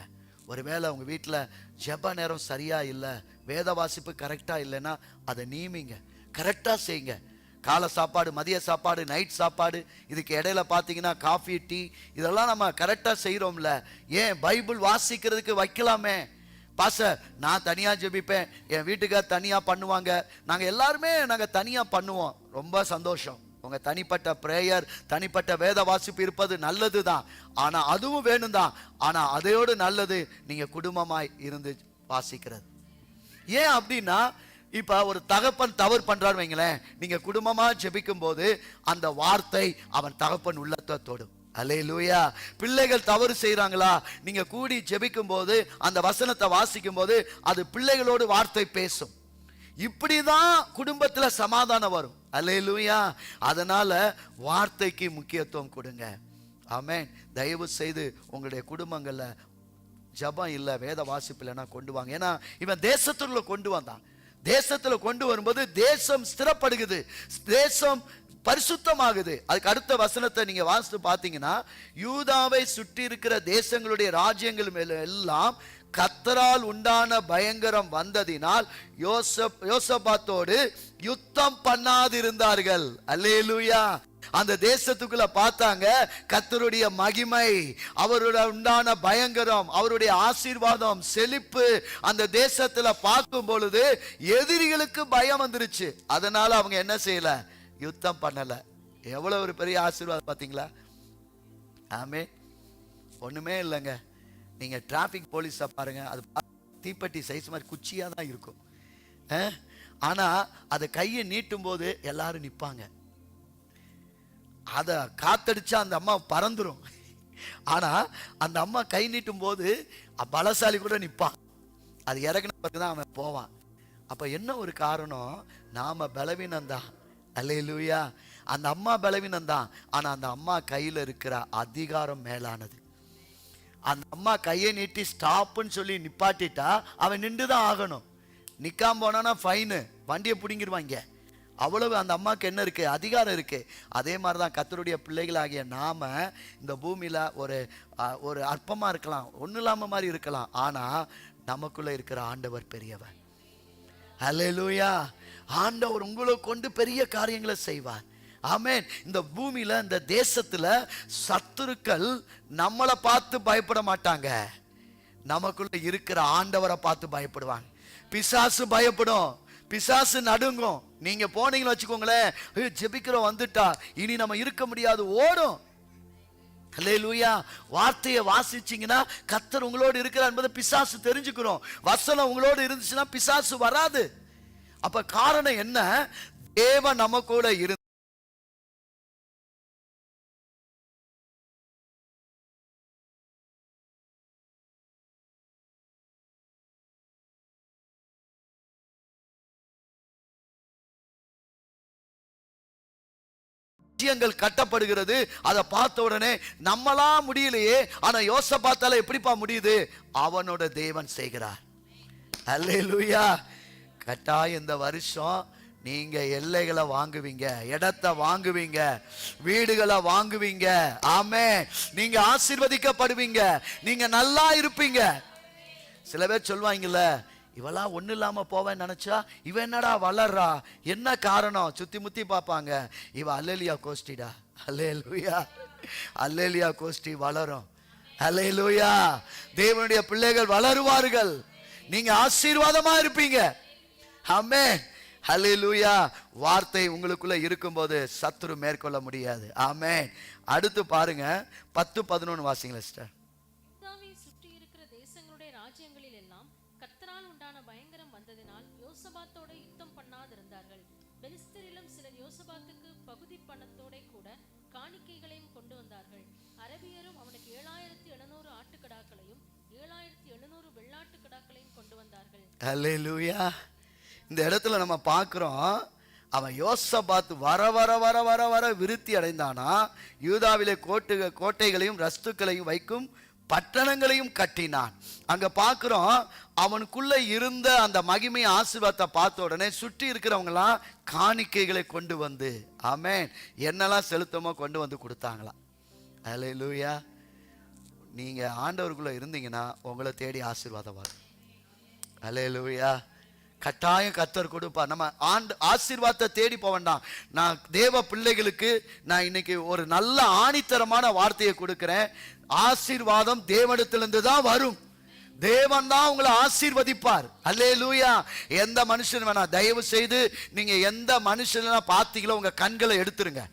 ஒருவேளை உங்க வீட்டுல ஜெப நேரம் சரியா இல்லை, வேத வாசிப்பு கரெக்டா இல்லைன்னா அதை நீமிங்க, கரெக்டா செய்யுங்க. காலை சாப்பாடு, மதிய சாப்பாடு, நைட் சாப்பாடு, இதுக்கு இடையில பார்த்தீங்கன்னா காஃபி, டீ, இதெல்லாம் நம்ம கரெக்டா செய்யறோம்ல. ஏன் பைபிள் வாசிக்கிறதுக்கு வைக்கலாமே. பாஸ்டர் நான் தனியா ஜெபிப்பேன், என் வீட்டுக்கார் தனியா பண்ணுவாங்க, நாங்க எல்லாருமே தனியா பண்ணுவோம். ரொம்ப சந்தோஷம். உங்க தனிப்பட்ட பிரேயர், தனிப்பட்ட வேத வாசிப்பு இருப்பது நல்லதுதான். ஆனா அதுவும் வேணும் தான். ஆனா அதையோடு நல்லது நீங்க குடும்பமாய் இருந்து வாசிக்கிறது. ஏன் அப்படின்னா, இப்ப ஒரு தகப்பன் தவறு பண்றாரு வைங்களேன், நீங்க குடும்பமா ஜெபிக்கும் போது அந்த வார்த்தை அவன் தகப்பன் உள்ளத்தை தொடும். அல்லேலூயா. பிள்ளைகள் தவறு செய்யறாங்களா, நீங்க கூடி ஜெபிக்கும் போது அந்த வசனத்தை வாசிக்கும் போது அது பிள்ளைகளோடு வார்த்தை பேசும். இப்படிதான் குடும்பத்துல சமாதானம் வரும். அல்லேலூயா. அதனால வார்த்தைக்கு முக்கியத்துவம் கொடுங்க. ஆமென். தயவு செய்து உங்களுடைய குடும்பங்கள்ல ஜபம் இல்ல, வேத வாசிப்பு இல்லைன்னா கொண்டு வாங்க. ஏன்னா இவன் தேசத்துல கொண்டு வந்தான். தேசத்துல கொண்டு வரும்போது தேசம் ஸ்திரப்படுகிறது, தேசம் பரிசுத்தமாகுது. அதுக்கு அடுத்த வசனத்தை நீங்க வாசித்து பார்த்தீங்கன்னா, யூதாவை சுற்றி இருக்கிற தேசங்களுடைய ராஜ்யங்கள் மேல எல்லாம் கர்த்தரால் உண்டான பயங்கரம் வந்ததினால் யோசபாத்தோடு யுத்தம் பண்ணாதிருந்தார்கள். அல்லேலூயா. அந்த தேசத்துக்குள்ள பார்த்தாங்க கர்த்தருடைய மகிமை, அவருடைய உண்டான பயங்கரம், அவருடைய ஆசீர்வாதம், செழிப்பு அந்த தேசத்துல பார்க்கும் பொழுது எதிரிகளுக்கு பயம் வந்துருச்சு. அதனால அவங்க என்ன செய்யல, யுத்தம் பண்ணல. எவ்வளவு ஒரு பெரிய ஆசீர்வாதம் பாத்தீங்களா. ஆமே. ஒண்ணுமே இல்லைங்க. நீங்க டிராபிக் போலீஸை பாருங்க, அது தீப்பெட்டி சைஸ் மாதிரி குச்சியா தான் இருக்கும். ஆனா அதை கையை நீட்டும் போது எல்லாரும் நிப்பாங்க. அத காத்தடிச்சா அந்த அம்மா பறந்துரும். ஆனா அந்த அம்மா கை நீட்டும் போது பலசாலி கூட நிப்பான். அது இறங்கின பிறகுதான் அவன் போவான். அப்ப என்ன ஒரு காரணம், நாம பலவீனம்தான். அல்லேலூயா. அந்த அம்மா பலவீனம்தான். ஆனா அந்த அம்மா கையில இருக்கிற அதிகாரம் மேலானது. அந்த அம்மா கையை நீட்டி ஸ்டாப்னு சொல்லி நிப்பாட்டிட்டா அவன் நின்றுதான் ஆகணும். நிக்காம போனா ஃபைனு, வண்டியை பிடிங்கிடுவாங்க. அவ்வளவு அந்த அம்மாக்கு என்ன இருக்கு, அதிகாரம் இருக்கு. அதே மாதிரிதான் கர்த்தருடைய பிள்ளைகளாகிய நாம இந்த பூமியில ஒரு அற்பமா இருக்கலாம், ஒண்ணு இல்லாம மாதிரி இருக்கலாம். ஆனா நமக்குள்ள இருக்கிற ஆண்டவர் பெரியவர். அல்லேலூயா. ஆண்டவர் உங்களை கொண்டு பெரிய காரியங்களை செய்வார். ஆமென். இந்த பூமியில, இந்த தேசத்துல சத்துருக்கள் நம்மளை பார்த்து பயப்பட மாட்டாங்க, நமக்குள்ள இருக்கிற ஆண்டவரை பார்த்து பயப்படுவாங்க. பிசாசு பயப்படும், பிசாசு நடுங்கும். நீங்க போனீங்கன்னு வச்சுக்கோங்களேன், ஜெபிக்கிறோம் வந்துட்டா இனி நம்ம இருக்க முடியாது, ஓடும். அல்லேலூயா. வார்த்தையை வாசிச்சீங்கன்னா கர்த்தர் உங்களோடு இருக்கிறார் என்பதை பிசாசு தெரிஞ்சுக்கிறோம். வசனம் உங்களோடு இருந்துச்சுன்னா பிசாசு வராது. அப்ப காரணம் என்ன, தேவன் நம்ம கூட இருந்து கட்டப்படுகிறது. அதை பார்த்த உடனே நம்மளா முடியலையே, ஆனா யோசபாத்தால எப்படிப்பா முடியுது, அவனோட தேவன் செய்கிறார். அல்லேலூயா. கட்டாயம் இந்த வருஷம் நீங்க எல்லைகளை வாங்குவீங்க, இடத்தை வாங்குவீங்க, வீடுகளை வாங்குவீங்க. ஆமென். நீங்க ஆசீர்வதிக்கப்படுவீங்க, நீங்க நல்லா இருப்பீங்க. சில பேர் சொல்வாங்கல்ல, இவெல்லாம் ஒண்ணு இல்லாம போவேன்னு நினைச்சா இவ என்னடா வளர்றா, என்ன காரணம், சுத்தி முத்தி பார்ப்பாங்க. இவ அல்லேலியா கோஷ்டிடா. அல்லேலூயா. அல்லேலியா கோஷ்டி வளரும். அல்லேலூயா. தேவனுடைய பிள்ளைகள் வளருவார்கள், நீங்க ஆசீர்வாதமா இருப்பீங்க. ஆமென். அல்லேலூயா. வார்த்தை உங்களுக்குள்ள இருக்கும்போது சத்துரு மேற்கொள்ள முடியாது. ஆமென். அடுத்து பாருங்க 10-11 வாசிங்களா சிஸ்டர். சுற்றி இருக்கிற தேசங்களுடைய ராஜ்யங்களில் எல்லாம் கர்த்தரால் உண்டான பயங்கரம் வந்ததினால் யோசபாத்தோட யுத்தம் பண்ணாதிருந்தார்கள். பெலிஸ்தரிலும் சிலர் யோசபாத்துக்கு பகுதி பணத்தோட கூட காணிக்கைகளையும் கொண்டு வந்தார்கள். அரபியரும் அவனுக்கு 7700 ஆட்டுக்கடாக்களையும் 7800 வெள்ளாட்டு கிடாக்களையும் கொண்டு வந்தார்கள். அல்லேலூயா. இந்த இடத்துல நம்ம பார்க்கிறோம், அவன் யோசபாத் வர வர வர வர வர விருத்தி அடைந்தானா, யூதாவிலே கோட்டைகளையும் ரஸ்துக்களையும் வைக்கும் பட்டணங்களையும் கட்டினான். அங்க பார்க்கிறோம், அவனுக்குள்ள இருந்த அந்த மகிமை ஆசீர்வாதத்தை பார்த்த உடனே சுற்றி இருக்கிறவங்களாம் காணிக்கைகளை கொண்டு வந்து, ஆமென், என்னெல்லாம் செலுத்தமோ கொண்டு வந்து கொடுத்தாங்களாம். அல்லேலூயா. நீங்க ஆண்டவருக்குள்ள இருந்தீங்கன்னா உங்களை தேடி ஆசீர்வாதம் வரும். அல்லேலூயா. கட்டாயம் கர்த்தர் கொடுப்பா. நம்ம ஆசீர்வாதத்தை தேடி போக வேண்டாம். நான் தேவ பிள்ளைகளுக்கு நான் இன்னைக்கு ஒரு நல்ல ஆணித்தரமான வார்த்தையை கொடுக்கிறேன். ஆசீர்வாதம் தேவனிடத்திலிருந்து தான் வரும். தேவன் தான் உங்களை ஆசீர்வதிப்பார். அல்லேலூயா. எந்த மனுஷன் வேணா, தயவு செய்து நீங்க எந்த மனுஷன் பார்த்தீங்களோ உங்க கண்களை எடுத்துருங்க.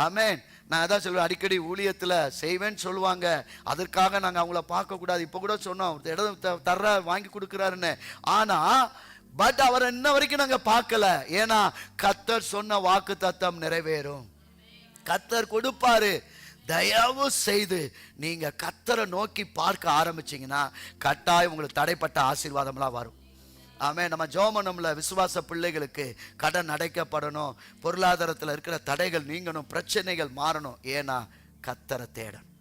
ஆமென். நான் அதான் சொல்லுவேன், அடிக்கடி ஊழியத்தில் செய்வேன்னு சொல்லுவாங்க, அதற்காக நாங்கள் அவங்கள பார்க்கக்கூடாது. இப்போ கூட சொன்னோம், இடம் தர்ற வாங்கி கொடுக்குறாருன்னு. ஆனால் பட் அவரை இன்ன வரைக்கும் நாங்கள் பார்க்கல. ஏன்னா கர்த்தர் சொன்ன வாக்கு தத்தம் நிறைவேறும். கர்த்தர் கொடுப்பாரு. தயவு செய்து நீங்க கர்த்தரை நோக்கி பார்க்க ஆரம்பிச்சீங்கன்னா கட்டாயம் உங்களுக்கு தடைப்பட்ட ஆசீர்வாதம்லாம் வரும். ஆமென். நம்ம ஜோமனம்ல விசுவாச பிள்ளைகளுக்கு கடன் அடைக்கப்படணும், பொருளாதாரத்தில் இருக்கிற தடைகள் நீங்கணும், பிரச்சனைகள் மாறணும். ஏன்னா கர்த்தரை தேடணும்.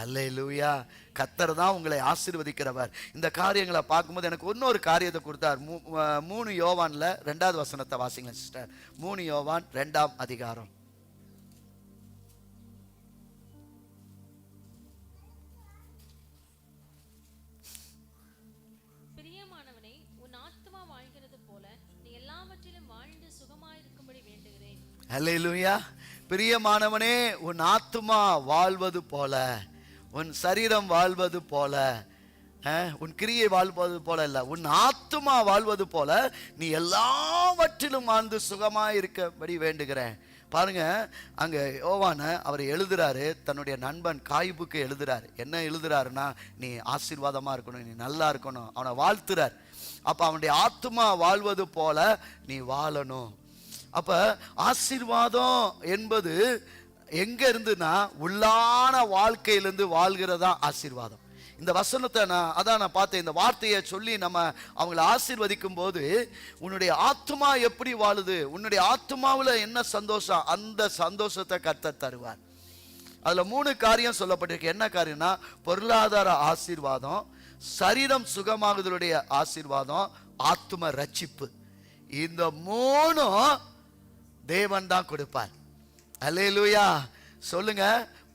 அல்லேலூயா. கர்த்தர் தான் உங்களை ஆசீர்வதிக்கிறவர். இந்த காரியங்களை பார்க்கும்போது எனக்கு இன்னொரு காரியத்தை கொடுத்தார். 3 யோவான்ல 2வது வசனத்தை வாசிங்க சிஸ்டர். 3 யோவான் 2ஆம் அதிகாரம். பிரியமானவனே, உன் ஆத்துமா வாழ்கிறது போல நீ எல்லாவற்றிலும் வாழ்ந்து சுகமாயிருக்கும்படி வேண்டுகிறேன். அல்லேலூயா. பிரியமானவனே, உன் ஆத்துமா வாழ்வது போல, உன் சரீரம் வாழ்வது போல, உன் கிரியை வாழ்வது போல இல்ல, உன் ஆத்துமா வாழ்வது போல நீ எல்லாவற்றிலும் வாழ்ந்து சுகமாய் இருக்கபடி வேண்டுகிறேன். பாருங்க, அங்க யோவான அவர் எழுதுறாரு, தன்னுடைய நண்பன் காயிபுக்கு எழுதுறாரு. என்ன எழுதுறாருன்னா, நீ ஆசீர்வாதமா இருக்கணும், நீ நல்லா இருக்கணும், அவனை வாழ்த்துறார். அப்ப அவனுடைய ஆத்துமா வாழ்வது போல நீ வாழணும். அப்ப ஆசீர்வாதம் என்பது எங்க இருந்துன்னா உள்ளான வாழ்க்கையிலிருந்து வாழ்கிறதா ஆசீர்வாதம். இந்த வசனத்தை நான் பார்த்தேன். இந்த வார்த்தையை சொல்லி நம்ம அவங்களை ஆசீர்வதிக்கும் போது, உன்னுடைய ஆத்துமா எப்படி வாழுது, உன்னுடைய ஆத்துமாவில் என்ன சந்தோஷம், அந்த சந்தோஷத்தை கர்த்தர் தருவார். அதுல 3 காரியம் சொல்லப்பட்டிருக்கு. என்ன காரியம்னா, பொருளாதார ஆசீர்வாதம், சரீரம் சுகமாகுதலுடைய ஆசீர்வாதம், ஆத்தும ரட்சிப்பு. இந்த 3 தேவன் தான் கொடுப்பார். அல்லேலூயா. சொல்லுங்க,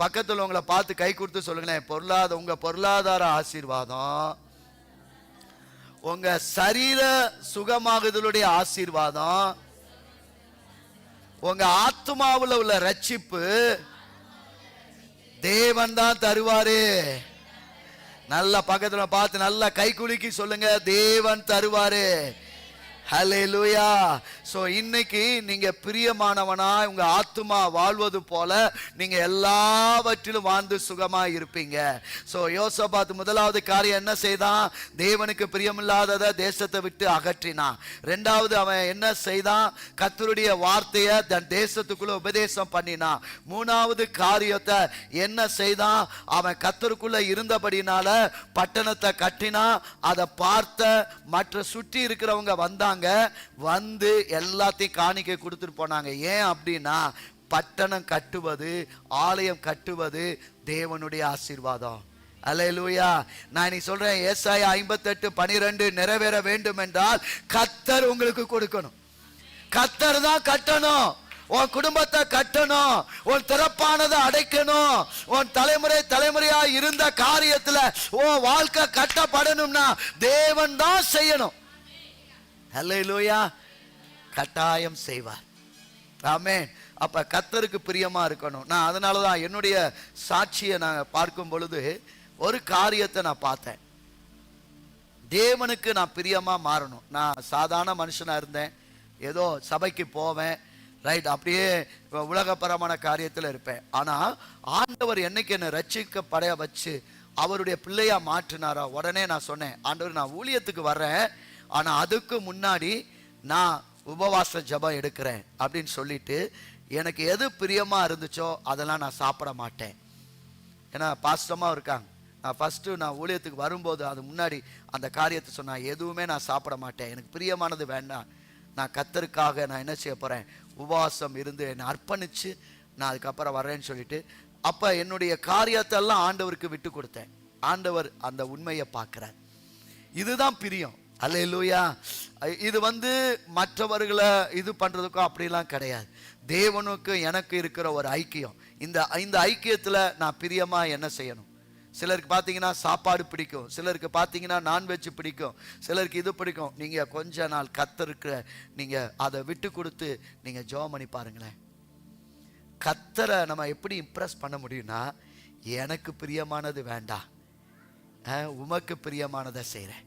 பக்கத்துல உங்களை பார்த்து கை கொடுத்து சொல்லுங்களேன், உங்க பொருளாதார ஆசீர்வாதம், உங்க சரீர சுகமாகுதலுடைய ஆசீர்வாதம், உங்க ஆத்துமாவுல உள்ள ரட்சிப்பு தேவன் தான் தருவாரு. நல்ல பக்கத்துல பார்த்து நல்ல கை குலுக்கி சொல்லுங்க, தேவன் தருவாரு. ஹல்லேலூயா. சோ இன்னைக்கு நீங்க பிரியமானவனா உங்க ஆத்துமா வாழ்வது போல நீங்க எல்லாவற்றிலும் வாழ்ந்து சுகமா இருப்பீங்க. சோ யோசபாத் முதலாவது காரியம் என்ன செய்தான்? தேவனுக்கு பிரியமில்லாததை தேசத்தை விட்டு அகற்றினான். 2வது அவன் என்ன செய்தான்? கர்த்தருடைய வார்த்தையை தன் தேசத்துக்குள்ள உபதேசம் பண்ணினான். 3வது காரியத்தை என்ன செய்தான்? அவன் கர்த்தருக்குள்ள இருந்தபடினால பட்டணத்தை கட்டினான். அதை பார்த்த மற்ற சுற்றி இருக்கிறவங்க வந்தாங்க, வந்து எல்லாத்தையும் காணிக்கை கொடுத்துட்டு போனாங்க. ஏன் அப்படின்னா, பட்டணம் கட்டுவது, ஆலயம் கட்டுவது தேவனுடைய ஆசீர்வாதம். அல்லேலூயா. நான் நீ சொல்றேன், ஏசாயா 58:12 நிறைவேற வேண்டும் என்றால் கர்த்தர் உங்களுக்கு கொடுக்கணும். கர்த்தர் தான் கட்டணும். உன் குடும்பத்தை கட்டணும், உன் திறப்பானதை அடைக்கணும், உன் தலைமுறையா இருந்த காரியத்துல உன் வாழ்க்கை கட்டப்படணும்னா தேவன் தான் செய்யணும். அல்லேலூயா. கட்டாயம் செய்வார். ஆமென். அப்ப கர்த்தருக்கு பிரியமா இருக்கணும். நான் அதனாலதான் என்னுடைய சாட்சியை நான் பார்க்கும் பொழுது ஒரு காரியத்தை நான் பார்த்தேன். தேவனுக்கு நான் பிரியமா மாறணும். நான் சாதாரண மனுஷனா இருந்தேன், ஏதோ சபைக்கு போவேன், ரைட், அப்படியே உலகப்பரமான காரியத்தில் இருப்பேன். ஆனா ஆண்டவர் என்னைக்கு என்னை ரட்சிக்கப்படைய வச்சு அவருடைய பிள்ளையா மாற்றினாரோ, உடனே நான் சொன்னேன், ஆண்டவர் நான் ஊழியத்துக்கு வர்றேன், ஆனா அதுக்கு முன்னாடி நான் உபவாச ஜெபம் எடுக்கிறேன் அப்படின்னு சொல்லிட்டு எனக்கு எது பிரியமா இருந்துச்சோ அதெல்லாம் நான் சாப்பிட மாட்டேன். ஏன்னா பாஸ்டமா இருக்காங்க, நான் ஃபஸ்ட்டு நான் ஊழியத்துக்கு வரும்போது அது முன்னாடி அந்த காரியத்தை சொன்னேன், எதுவுமே நான் சாப்பிட மாட்டேன், எனக்கு பிரியமானது வேண்டாம், நான் கர்த்தருக்காக நான் என்ன செய்ய போகிறேன், உபவாசம் இருந்து என்னை அர்ப்பணித்து நான் அதுக்கப்புறம் வர்றேன்னு சொல்லிட்டு, அப்போ என்னுடைய காரியத்தெல்லாம் ஆண்டவருக்கு விட்டு கொடுத்தேன். ஆண்டவர் அந்த உண்மையை பார்க்குறார். இதுதான் பிரியம். அல்லேலூயா. இது மற்றவர்களை இது பண்ணுறதுக்கும் அப்படிலாம் கிடையாது. தேவனுக்கு எனக்கு இருக்கிற ஒரு ஐக்கியம். இந்த ஐக்கியத்தில் நான் பிரியமாக என்ன செய்யணும். சிலருக்கு பார்த்தீங்கன்னா சாப்பாடு பிடிக்கும், சிலருக்கு பார்த்தீங்கன்னா நான்வெஜ் பிடிக்கும், சிலருக்கு இது பிடிக்கும். நீங்கள் கொஞ்ச நாள் கர்த்தருக்கு நீங்கள் அதை விட்டு கொடுத்து நீங்கள் ஜெபம் பண்ணி பாருங்களேன். கர்த்தரை நம்ம எப்படி இம்ப்ரெஸ் பண்ண முடியும்னா, எனக்கு பிரியமானது வேண்டாம், உமக்கு பிரியமானதை செய்கிறேன்.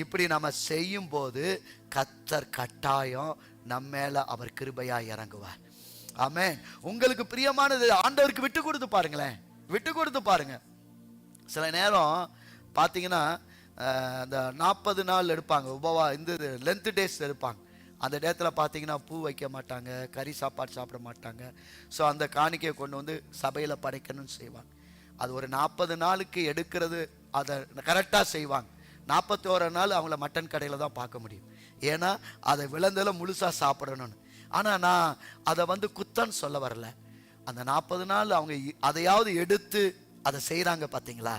இப்படி நம்ம செய்யும் போது கர்த்தர் கட்டாயம் நம்ம மேல அவர் கிருபையா இறங்குவார். ஆமென். உங்களுக்கு பிரியமானது ஆண்டவருக்கு விட்டு கொடுத்து பாருங்களேன், விட்டு கொடுத்து பாருங்க. சில நேரம் பார்த்தீங்கன்னா இந்த 40 நாள் எடுப்பாங்க, இந்த லென்த் டேஸ் எடுப்பாங்க. அந்த டேத்தில் பார்த்தீங்கன்னா பூ வைக்க மாட்டாங்க, கறி சாப்பாடு சாப்பிட மாட்டாங்க. ஸோ அந்த காணிக்கையை கொண்டு வந்து சபையில் படைக்கணும்னு செய்வாங்க. அது ஒரு 40 நாளுக்கு எடுக்கிறது, அதை கரெக்டாக செய்வாங்க. 41 நாள் அவங்கள மட்டன் கடையில் தான் பார்க்க முடியும். ஏன்னா அதை விழுந்தெல்லாம் முழுசாக சாப்பிடணும்னு. ஆனால் நான் அதை குத்தன்னு சொல்ல வரல. அந்த 40 நாள் அவங்க அதையாவது எடுத்து அதை செய்கிறாங்க பார்த்தீங்களா.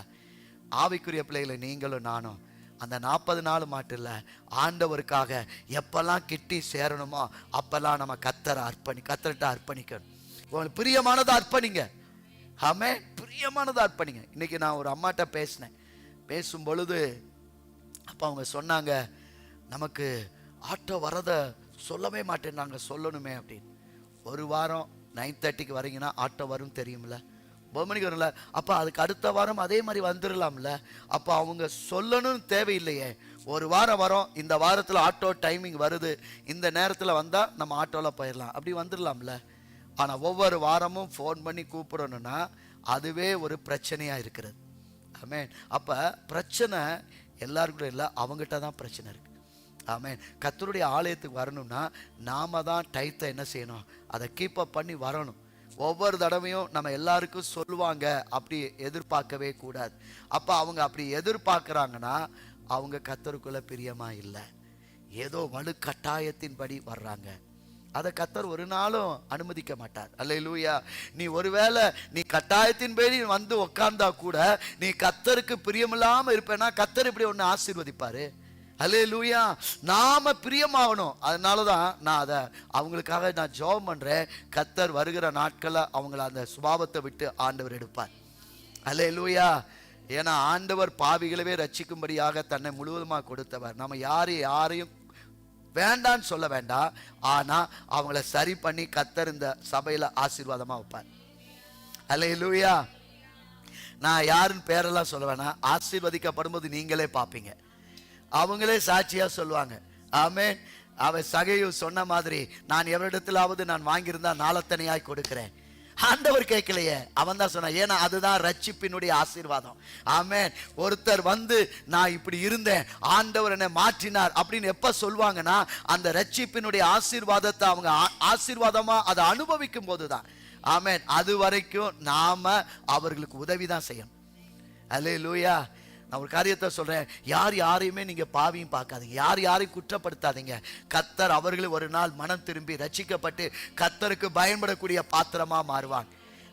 ஆவிக்குரிய பிள்ளைகளை நீங்களும் நானும் அந்த 40 நாள் மாட்டு இல்லை, ஆண்டவருக்காக எப்பெல்லாம் கிட்டி சேரணுமோ அப்பெல்லாம் நம்ம கர்த்தர்கிட்ட அர்ப்பணிக்கணும். உங்களுக்கு பிரியமானதை அர்ப்பணிங்க. ஆமே, பிரியமானதை அர்ப்பணிங்க. இன்னைக்கு நான் ஒரு அம்மாட்ட பேசும் பொழுது அப்போ அவங்க சொன்னாங்க, நமக்கு ஆட்டோ வரதை சொல்லவே மாட்டேன், நாங்கள் சொல்லணுமே அப்படின்னு. ஒரு வாரம் 9:30க்கு வரீங்கன்னா ஆட்டோ வரும் தெரியுமில்ல, 9 மணிக்கு வரும்ல. அப்போ அதுக்கு அடுத்த வாரம் அதே மாதிரி வந்துடலாம்ல. அப்போ அவங்க சொல்லணும்னு தேவையில்லையே. ஒரு வாரம் வரோம், இந்த வாரத்தில் ஆட்டோ டைமிங் வருது, இந்த நேரத்தில் வந்தால் நம்ம ஆட்டோவில் போயிடலாம், அப்படி வந்துடலாம்ல. ஆனால் ஒவ்வொரு வாரமும் ஃபோன் பண்ணி கூப்பிடணும்னா அதுவே ஒரு பிரச்சனையாக இருக்கிறது. ஆமென். அப்போ பிரச்சனை எல்லாருக்கும் இல்லை, அவங்ககிட்ட தான் பிரச்சனை இருக்கு. ஆமென். கர்த்தருடைய ஆலயத்துக்கு வரணும்னா நாம தான் டைத்தை என்ன செய்யணும், அதை கீப் அப் பண்ணி வரணும். ஒவ்வொரு தடவையும் நம்ம எல்லாருக்கும் சொல்லுவாங்க அப்படி எதிர்பார்க்கவே கூடாது. அப்போ அவங்க அப்படி எதிர்பார்க்குறாங்கன்னா அவங்க கர்த்தருக்குள்ள பிரியமா இல்லை, ஏதோ வலுக்கட்டாயத்தின்படி வர்றாங்க. அதை கர்த்தர் ஒரு நாளும் அனுமதிக்க மாட்டார். அல்லேலூயா. நீ ஒருவேளை நீ கட்டாயத்தின்படி உட்கார்ந்தா கூட நீ கர்த்தருக்கு பிரியமில்லாம இருப்பேன்னா கர்த்தர் இப்படி ஒன்று ஆசீர்வதிப்பாரு. அல்லேலூயா. நாம பிரியமாகணும். அதனாலதான் நான் அதை அவங்களுக்காக நான் ஜெபம் பண்றேன். கர்த்தர் வருகிற நாட்களை அவங்கள அந்த சுபாவத்தை விட்டு ஆண்டவர் எடுப்பார். அல்லேலூயா. ஏன்னா ஆண்டவர் பாவிகளவே ரட்சிக்கும்படியாக தன்னை முழுவதுமாக கொடுத்தவர். நம்ம யாரையும் வேண்டான்னு சொல்ல வேண்டாம், ஆனா அவங்கள சரி பண்ணி கர்த்தர் இந்த சபையில ஆசீர்வாதமா வைப்பார். அல்லேலூயா. நான் யாருன்னு பேரெல்லாம் சொல்ல வேணாம், ஆசீர்வதிக்கப்படும் போது நீங்களே பார்ப்பீங்க, அவங்களே சாட்சியா சொல்லுவாங்க. ஆமென். அவன் சகையு சொன்ன மாதிரி, நான் எவரிடத்திலாவது நான் வாங்கியிருந்தா நாளத்தனையாய் கொடுக்கிறேன். ஆண்டவர் கேட்கலையே, அவன் தான் சொன்னான். ஏன்னா அதுதான் ரட்சிப்பினுடைய ஆசீர்வாதம். ஆமென். ஒருத்தர் நான் இப்படி இருந்தேன், ஆண்டவர் என்னை மாற்றினார் அப்படின்னு எப்ப சொல்லுவாங்கன்னா அந்த ரட்சிப்பினுடைய ஆசீர்வாதத்தை அவங்க ஆசீர்வாதமா அதை அனுபவிக்கும் போதுதான். ஆமென். அது வரைக்கும் நாம அவர்களுக்கு உதவிதான் செய்யணும். அல்லேலூயா. நான் ஒரு காரியத்தை சொல்றேன், யாரையுமே நீங்க பாவியும் பார்க்காதீங்க, யாரையும் குற்றப்படுத்தாதீங்க. கர்த்தர் அவர்களும் ஒரு நாள் மனம் திரும்பி ரட்சிக்கப்பட்டு கர்த்தருக்கு பயன்படக்கூடிய பாத்திரமா மாறுவாங்க.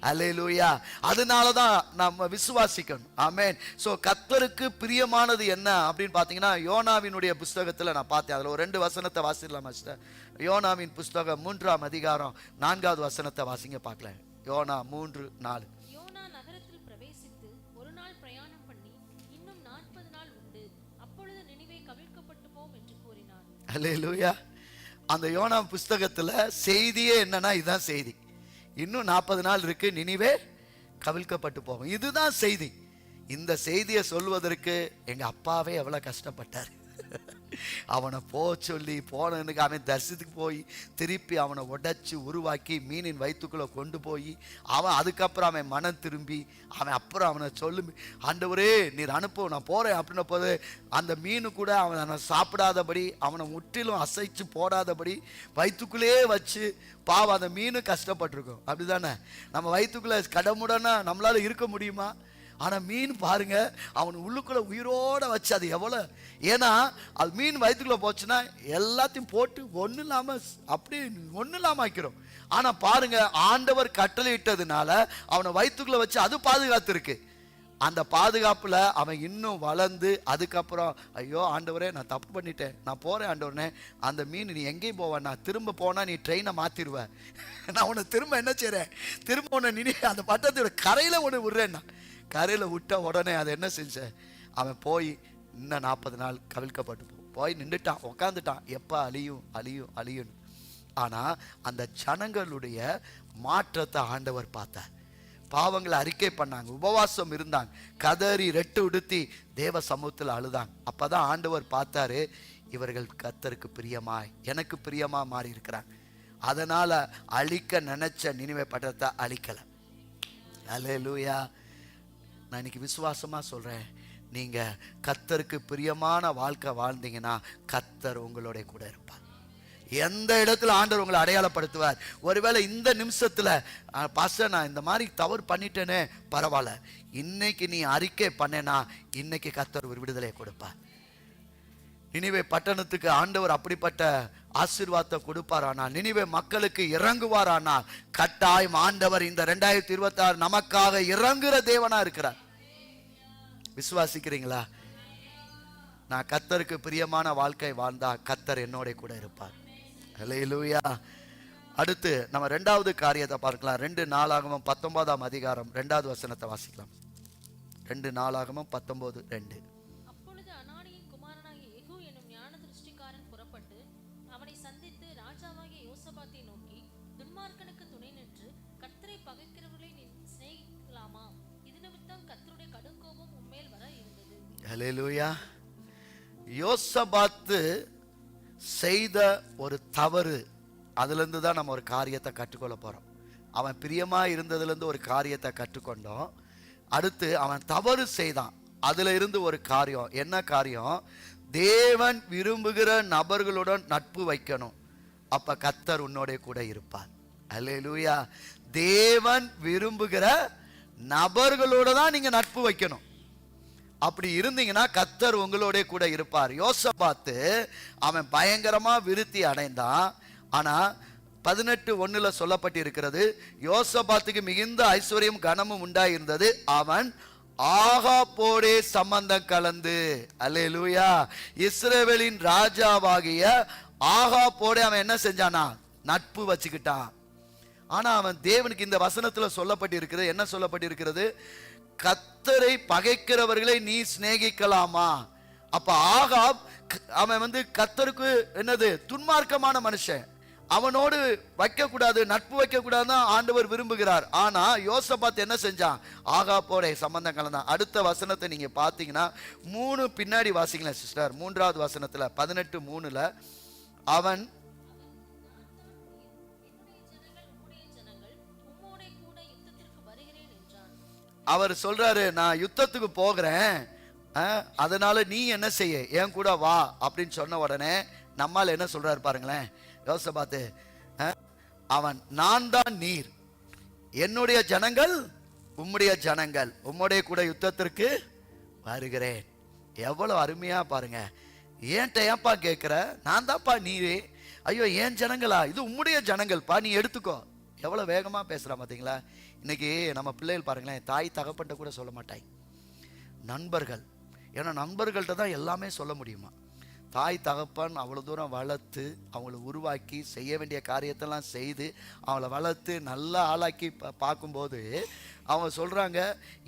அல்லேலூயா. அதனாலதான் நம்ம விசுவாசிக்கணும். ஆமென். சோ கர்த்தருக்கு பிரியமானது என்ன அப்படின்னு பாத்தீங்கன்னா, யோனாவினுடைய புஸ்தகத்துல நான் பார்த்தேன். அதுல ஒரு 2 வசனத்தை வாசிடலாம். யோனாவின் புஸ்தகம் 3ஆம் அதிகாரம் 4வது வசனத்தை வாசிங்க பார்க்கலாம். யோனா 3:4. அல்லேலூயா. அந்த யோனா புஸ்தகத்துல செய்தியே என்னன்னா இதுதான் செய்தி. இன்னும் 40 நாள் இருக்கு, நினிவே கவிழ்க்கப்பட்டு போகும். இதுதான் செய்தி. இந்த செய்தியை சொல்வதற்கு எங்க அப்பாவே எவ்வளவு கஷ்டப்பட்டார். அவனை சொல்லி போனதுக்கு அவன் தரிசனத்துக்கு போய் திருப்பி அவனை உடைச்சு உருவாக்கி மீனின் வயிற்றுக்குள்ள கொண்டு போய் அவன் அதுக்கப்புறம் அவன் மனம் திரும்பி அப்புறம் அவனை சொல்லு, ஆண்டவரே நீர் அனுப்ப நான் போறேன் அப்படின்ன போது அந்த மீனு கூட அவனை சாப்பிடாதபடி அவனை முற்றிலும் அசைச்சு போடாதபடி வயிற்றுக்குள்ளே வச்சு பாவம் அந்த மீனு கஷ்டப்பட்டிருக்கும். அப்படிதானே? நம்ம வயிற்றுக்குள்ள கடமுடனா நம்மளால இருக்க முடியுமா? ஆனா மீன் பாருங்க, அவன் உள்ளுக்குள்ள உயிரோட வச்சு அது எவ்வளவு, ஏன்னா அது மீன் வயிற்றுக்குள்ள போச்சுன்னா எல்லாத்தையும் போட்டு ஒண்ணு இல்லாம அப்படி ஒண்ணு இல்லாம ஆக்கிறோம். ஆனா பாருங்க, ஆண்டவர் கட்டளையிட்டதுனால அவனை வயிற்றுக்குள்ள வச்சு அது பாதுகாத்து இருக்கு. அந்த பாதுகாப்புல அவன் இன்னும் வளர்ந்து, அதுக்கப்புறம் ஐயோ ஆண்டவரே நான் தப்பு பண்ணிட்டேன், நான் போறேன் ஆண்டவரே, அந்த மீன் நீ எங்கேயும் போவேன், நான் திரும்ப போனா நீ ட்ரெயினை மாத்திருவ, நான் உன்னை திரும்ப என்ன செய்றேன், திரும்ப உன்னை நினை அந்த பட்டத்தோட கரையில ஒன்று விடுறேன்னா, கரையில விட்ட உடனே அதை என்ன செஞ்ச, அவன் போய் இன்னும் 40 நாள் கவிழ்க்கப்பட்டு போய் நின்றுட்டான், உக்காந்துட்டான். எப்ப அழியும் அழியும் அழியும். ஆனா அந்த ஜனங்களுடைய மாற்றத்தை ஆண்டவர் பார்த்தார். பாவங்களை அறிக்கை பண்ணாங்க, உபவாசம் இருந்தாங்க, கதறி ரெட்டு உடுத்தி தேவ சமூகத்தில் அழுதாங்க. அப்பதான் ஆண்டவர் பார்த்தாரு, இவர்கள் கர்த்தருக்கு பிரியமாய் எனக்கு பிரியமா மாறி இருக்கிறாங்க. அதனால அழிக்க நினைச்ச நினிவே பட்டணத்தை அழிக்கல. அல்லேலூயா. நான் இன்னைக்கு விசுவாசமா சொல்றேன், நீங்க கர்த்தருக்கு பிரியமான வாழ்க்கை வாழ்ந்தீங்கன்னா கர்த்தர் உங்களோட கூட இருப்பார். எந்த இடத்துல ஆண்டவர் உங்களை அடையாளப்படுத்துவார். ஒருவேளை இந்த நிமிஷத்துல பாஸ்டர் நான் இந்த மாதிரி தவறு பண்ணிட்டேனே, பரவாயில்ல, இன்னைக்கு நீ அறிக்கை பண்ணேனா இன்னைக்கு கர்த்தர் ஒரு விடுதலை கொடுப்பார். நினிவே பட்டணத்துக்கு ஆண்டவர் அப்படிப்பட்ட ஆசீர்வாதத்தை கொடுப்பாரானால், நினிவே மக்களுக்கு இறங்குவாரானால், கட்டாயம் ஆண்டவர் இந்த 2026 நமக்காக இறங்குற தேவனா இருக்கிறார். விசுவாசிக்கிறீங்களா? நான் கர்த்தருக்கு பிரியமான வாழ்க்கை வாழ்ந்தா கர்த்தர் என்னோட கூட இருப்பார். அல்லேலூயா. அடுத்து நம்ம 2வது காரியத்தை பார்க்கலாம். 2 நாளாகமம் 19ஆம் அதிகாரம் 2வது வசனத்தை வாசிக்கலாம். 2 நாளாகமம் 19:2. அப்பொழுது அனானியின் குமாரனாகிய யெகூ என்னும் ஞான திருஷ்டிக்காரன் புறப்பட்டு அவனை சந்தித்து ராஜாவாகிய யோசபாத்தை நோக்கி, துன்மார்க்கனுக்கு துணை நின்று கர்த்தரை பகைக்கிறவர்களை நீ சிநேகிக்கலாமா? இது நிமித்தம் கர்த்தருடைய கடுங்கோபம் உம்மேல் வர இருந்தது. அல்லேலூயா. யோசபாத்து செய்த ஒரு தவறு, அதுல இருந்து தான் நம்ம ஒரு காரியத்தை கற்றுக்கொள்ள போறோம். அவன் பிரியமா இருந்ததுல இருந்து ஒரு காரியத்தை கற்றுக்கொண்டோம். அடுத்து அவன் தவறு செய்தான், அதுல இருந்து ஒரு காரியம். என்ன காரியம்? தேவன் விரும்புகிற நபர்களுடன் நட்பு வைக்கணும், அப்ப கர்த்தர் உன்னோட கூட இருப்பார். அல்லேலூயா. தேவன் விரும்புகிற நபர்களோட தான் நீங்க நட்பு வைக்கணும். அப்படி இருந்தீங்கன்னா கர்த்தர் உங்களோட கூட இருப்பார். யோசபாத்து அவன் பயங்கரமா விருத்தி அடைந்தான். ஆனா 18:1 சொல்லப்பட்டிருக்கிறது, யோசபாத்துக்கு மிகுந்த ஐஸ்வர்யம் கனமும் உண்டாயிருந்தது, அவன் ஆகாபோடே சம்பந்தம் கலந்து. அல்லேலூயா. இஸ்ரவேலின் ராஜாவாகிய ஆகாபோடே அவன் என்ன செஞ்சானா? நட்பு வச்சுக்கிட்டான். ஆனா அவன் தேவனுக்கு இந்த வசனத்துல சொல்லப்பட்டிருக்கிறது, என்ன சொல்லப்பட்டிருக்கிறது? கர்த்தரை பகைக்கிறவர்களை நீ சிநேகிக்கலாமா? அப்ப ஆகாப் அவன் கர்த்தருக்கு என்னது, துன்மார்க்கமான மனுஷன், அவனோடு வைக்க கூடாது, நட்பு வைக்க கூடாதுதான் ஆண்டவர் விரும்புகிறார். ஆனா யோசபாத் என்ன செஞ்சான்? ஆகாபோட சம்பந்தம் கலந்தான். அடுத்த வசனத்தை நீங்க பாத்தீங்கன்னா 3 பின்னாடி வாசிக்கலாம் சிஸ்டர். 3வது வசனத்துல 18:3 அவன் அவர் சொல்றாரு, நான் யுத்தத்துக்கு போகிறேன், அதனால நீ என்ன செய்ய, என் கூட வா அப்படின்னு சொன்ன உடனே நம்மால் என்ன சொல்றாரு பாருங்களேன். யோசபாத்து அவன், நான் தான் நீர், என்னுடைய ஜனங்கள் உம்முடைய ஜனங்கள், உம்முடைய கூட யுத்தத்திற்கு வருகிறேன். எவ்வளவு அருமையா பாருங்க. ஏன்ட்ட ஏன்பா கேட்கிற, நான் தான்ப்பா நீரே, ஐயோ ஏன் ஜனங்களா, இது உம்முடைய ஜனங்கள்ப்பா, நீ எடுத்துக்கோ. எவ்வளவு வேகமா பேசுறான் பாத்தீங்களா? இன்னைக்கு நம்ம பிள்ளைகள் பாருங்களேன், தாய் தகப்பன்ட்ட கூட சொல்ல மாட்டாய், நண்பர்கள். ஏன்னா நண்பர்கள்ட்ட தான் எல்லாமே சொல்ல முடியுமா. தாய் தகப்பன் அவ்வளோ தூரம் வளர்த்து அவங்கள உருவாக்கி செய்ய வேண்டிய காரியத்தெல்லாம் செய்து அவங்கள வளர்த்து நல்லா ஆளாக்கி பார்க்கும்போது அவங்க சொல்கிறாங்க,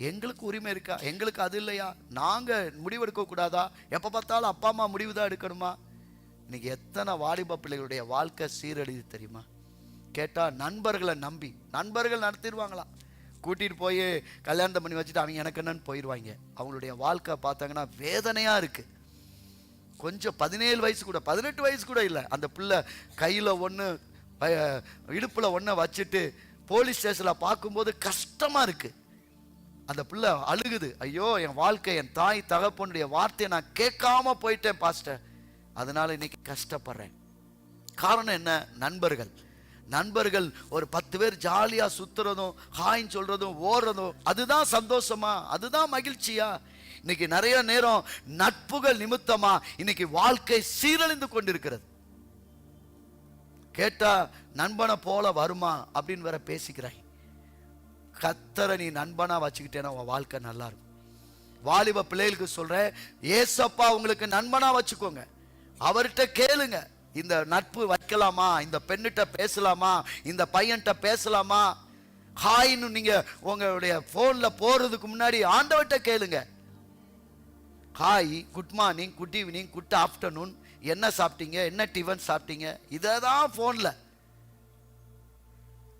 எங்களுக்கு உரிமை இருக்கா, எங்களுக்கு அது இல்லையா, நாங்கள் முடிவெடுக்கக்கூடாதா, எப்போ பார்த்தாலும் அப்பா அம்மா முடிவு தான் எடுக்கணுமா? இன்னைக்கு எத்தனை வாலிப பிள்ளைகளுடைய வாழ்க்கை சீரழிது தெரியுமா? கேட்டால் நண்பர்களை நம்பி, நண்பர்கள் நடத்திடுவாங்களாம், கூட்டிகிட்டு போய் கல்யாணத்தை பண்ணி வச்சுட்டு அவங்க எனக்கு என்னன்னு போயிடுவாங்க. அவங்களுடைய வாழ்க்கை பார்த்தாங்கன்னா வேதனையாக இருக்குது. கொஞ்சம் 17 வயசு கூட 18 வயசு கூட இல்லை, அந்த பிள்ளை கையில் ஒன்று இடுப்பில் ஒன்றை வச்சுட்டு போலீஸ் ஸ்டேஷனில் பார்க்கும்போது கஷ்டமாக இருக்குது. அந்த பிள்ளை அழுகுது, ஐயோ என் வாழ்க்கை, என் தாய் தகப்பனுடைய வார்த்தையை நான் கேட்காம போயிட்டேன் பாஸ்டர், அதனால இன்னைக்கு கஷ்டப்படுறேன். காரணம் என்ன? நண்பர்கள். நண்பர்கள் ஒரு 10 பேர் ஜாலியா சுத்துறதும் ஹாய்ன்னு சொல்றதும் ஓடுறதும் அதுதான் சந்தோஷமா? அதுதான் மகிழ்ச்சியா? இன்னைக்கு நிறைய நேரம் நட்புகள் நிமித்தமா இன்னைக்கு வாழ்க்கை சீரழிந்து கொண்டிருக்கிறது. கேட்டா நண்பனை போல வருமா அப்படின்னு வேற பேசிக்கிறாய். கர்த்தரை நீ நண்பனா வச்சுக்கிட்டேன்னா உன் வாழ்க்கை நல்லா இருக்கும். வாலிப பிள்ளைகளுக்கு சொல்றேன், ஏசப்பா உங்களுக்கு நண்பனா வச்சுக்கோங்க. அவர்கிட்ட கேளுங்க, இந்த நட்பு வைக்கலாமா, இந்த பெண்ணிட்ட பேசலாமா, இந்த பையன்கிட்ட பேசலாமா. ஹாய்னு நீங்க உங்களுடைய போன்ல போறதுக்கு முன்னாடி ஆண்டவர்கிட்ட கேளுங்க. Hi, good morning, good evening, good afternoon, என்ன சாப்பிட்டீங்க, என்ன டிஃபன் சாப்பிட்டீங்க, இததான் போன்ல.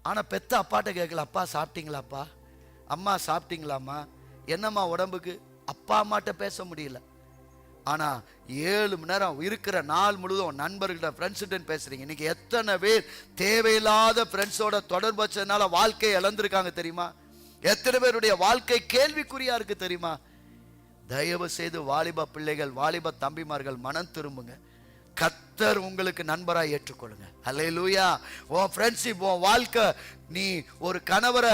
ஆனா பெத்த அப்பாட்ட கேட்கல, அப்பா சாப்பிட்டீங்களாப்பா, அம்மா சாப்பிட்டீங்களாம்மா, என்னம்மா உடம்புக்கு. அப்பா அம்மாட்ட பேச முடியல. ஆனா 7 மணி நேரம் இருக்கிற நாள் முழுதும் நண்பர்கள்ட்ட ஃப்ரெண்ட்ஸ்கிட்ட பேசுறீங்க. இன்னைக்கு எத்தனை பேர் தேவையில்லாத ஃப்ரெண்ட்ஸோட தொடர்பு வச்சதுனால வாழ்க்கையை இழந்திருக்காங்க தெரியுமா? எத்தனை பேருடைய வாழ்க்கை கேள்விக்குறியா இருக்கு தெரியுமா? தயவு செய்து வாலிப பிள்ளைகள், வாலிப தம்பிமார்கள் மனம் திரும்புங்க. கர்த்தர் உங்களுக்கு நண்பராய் ஏற்றுக்கொள்ளுங்க. அல்லேலூயா. உன் ஃப்ரெண்ட்ஷிப், உன் வாழ்க்கை, நீ ஒரு கணவரை,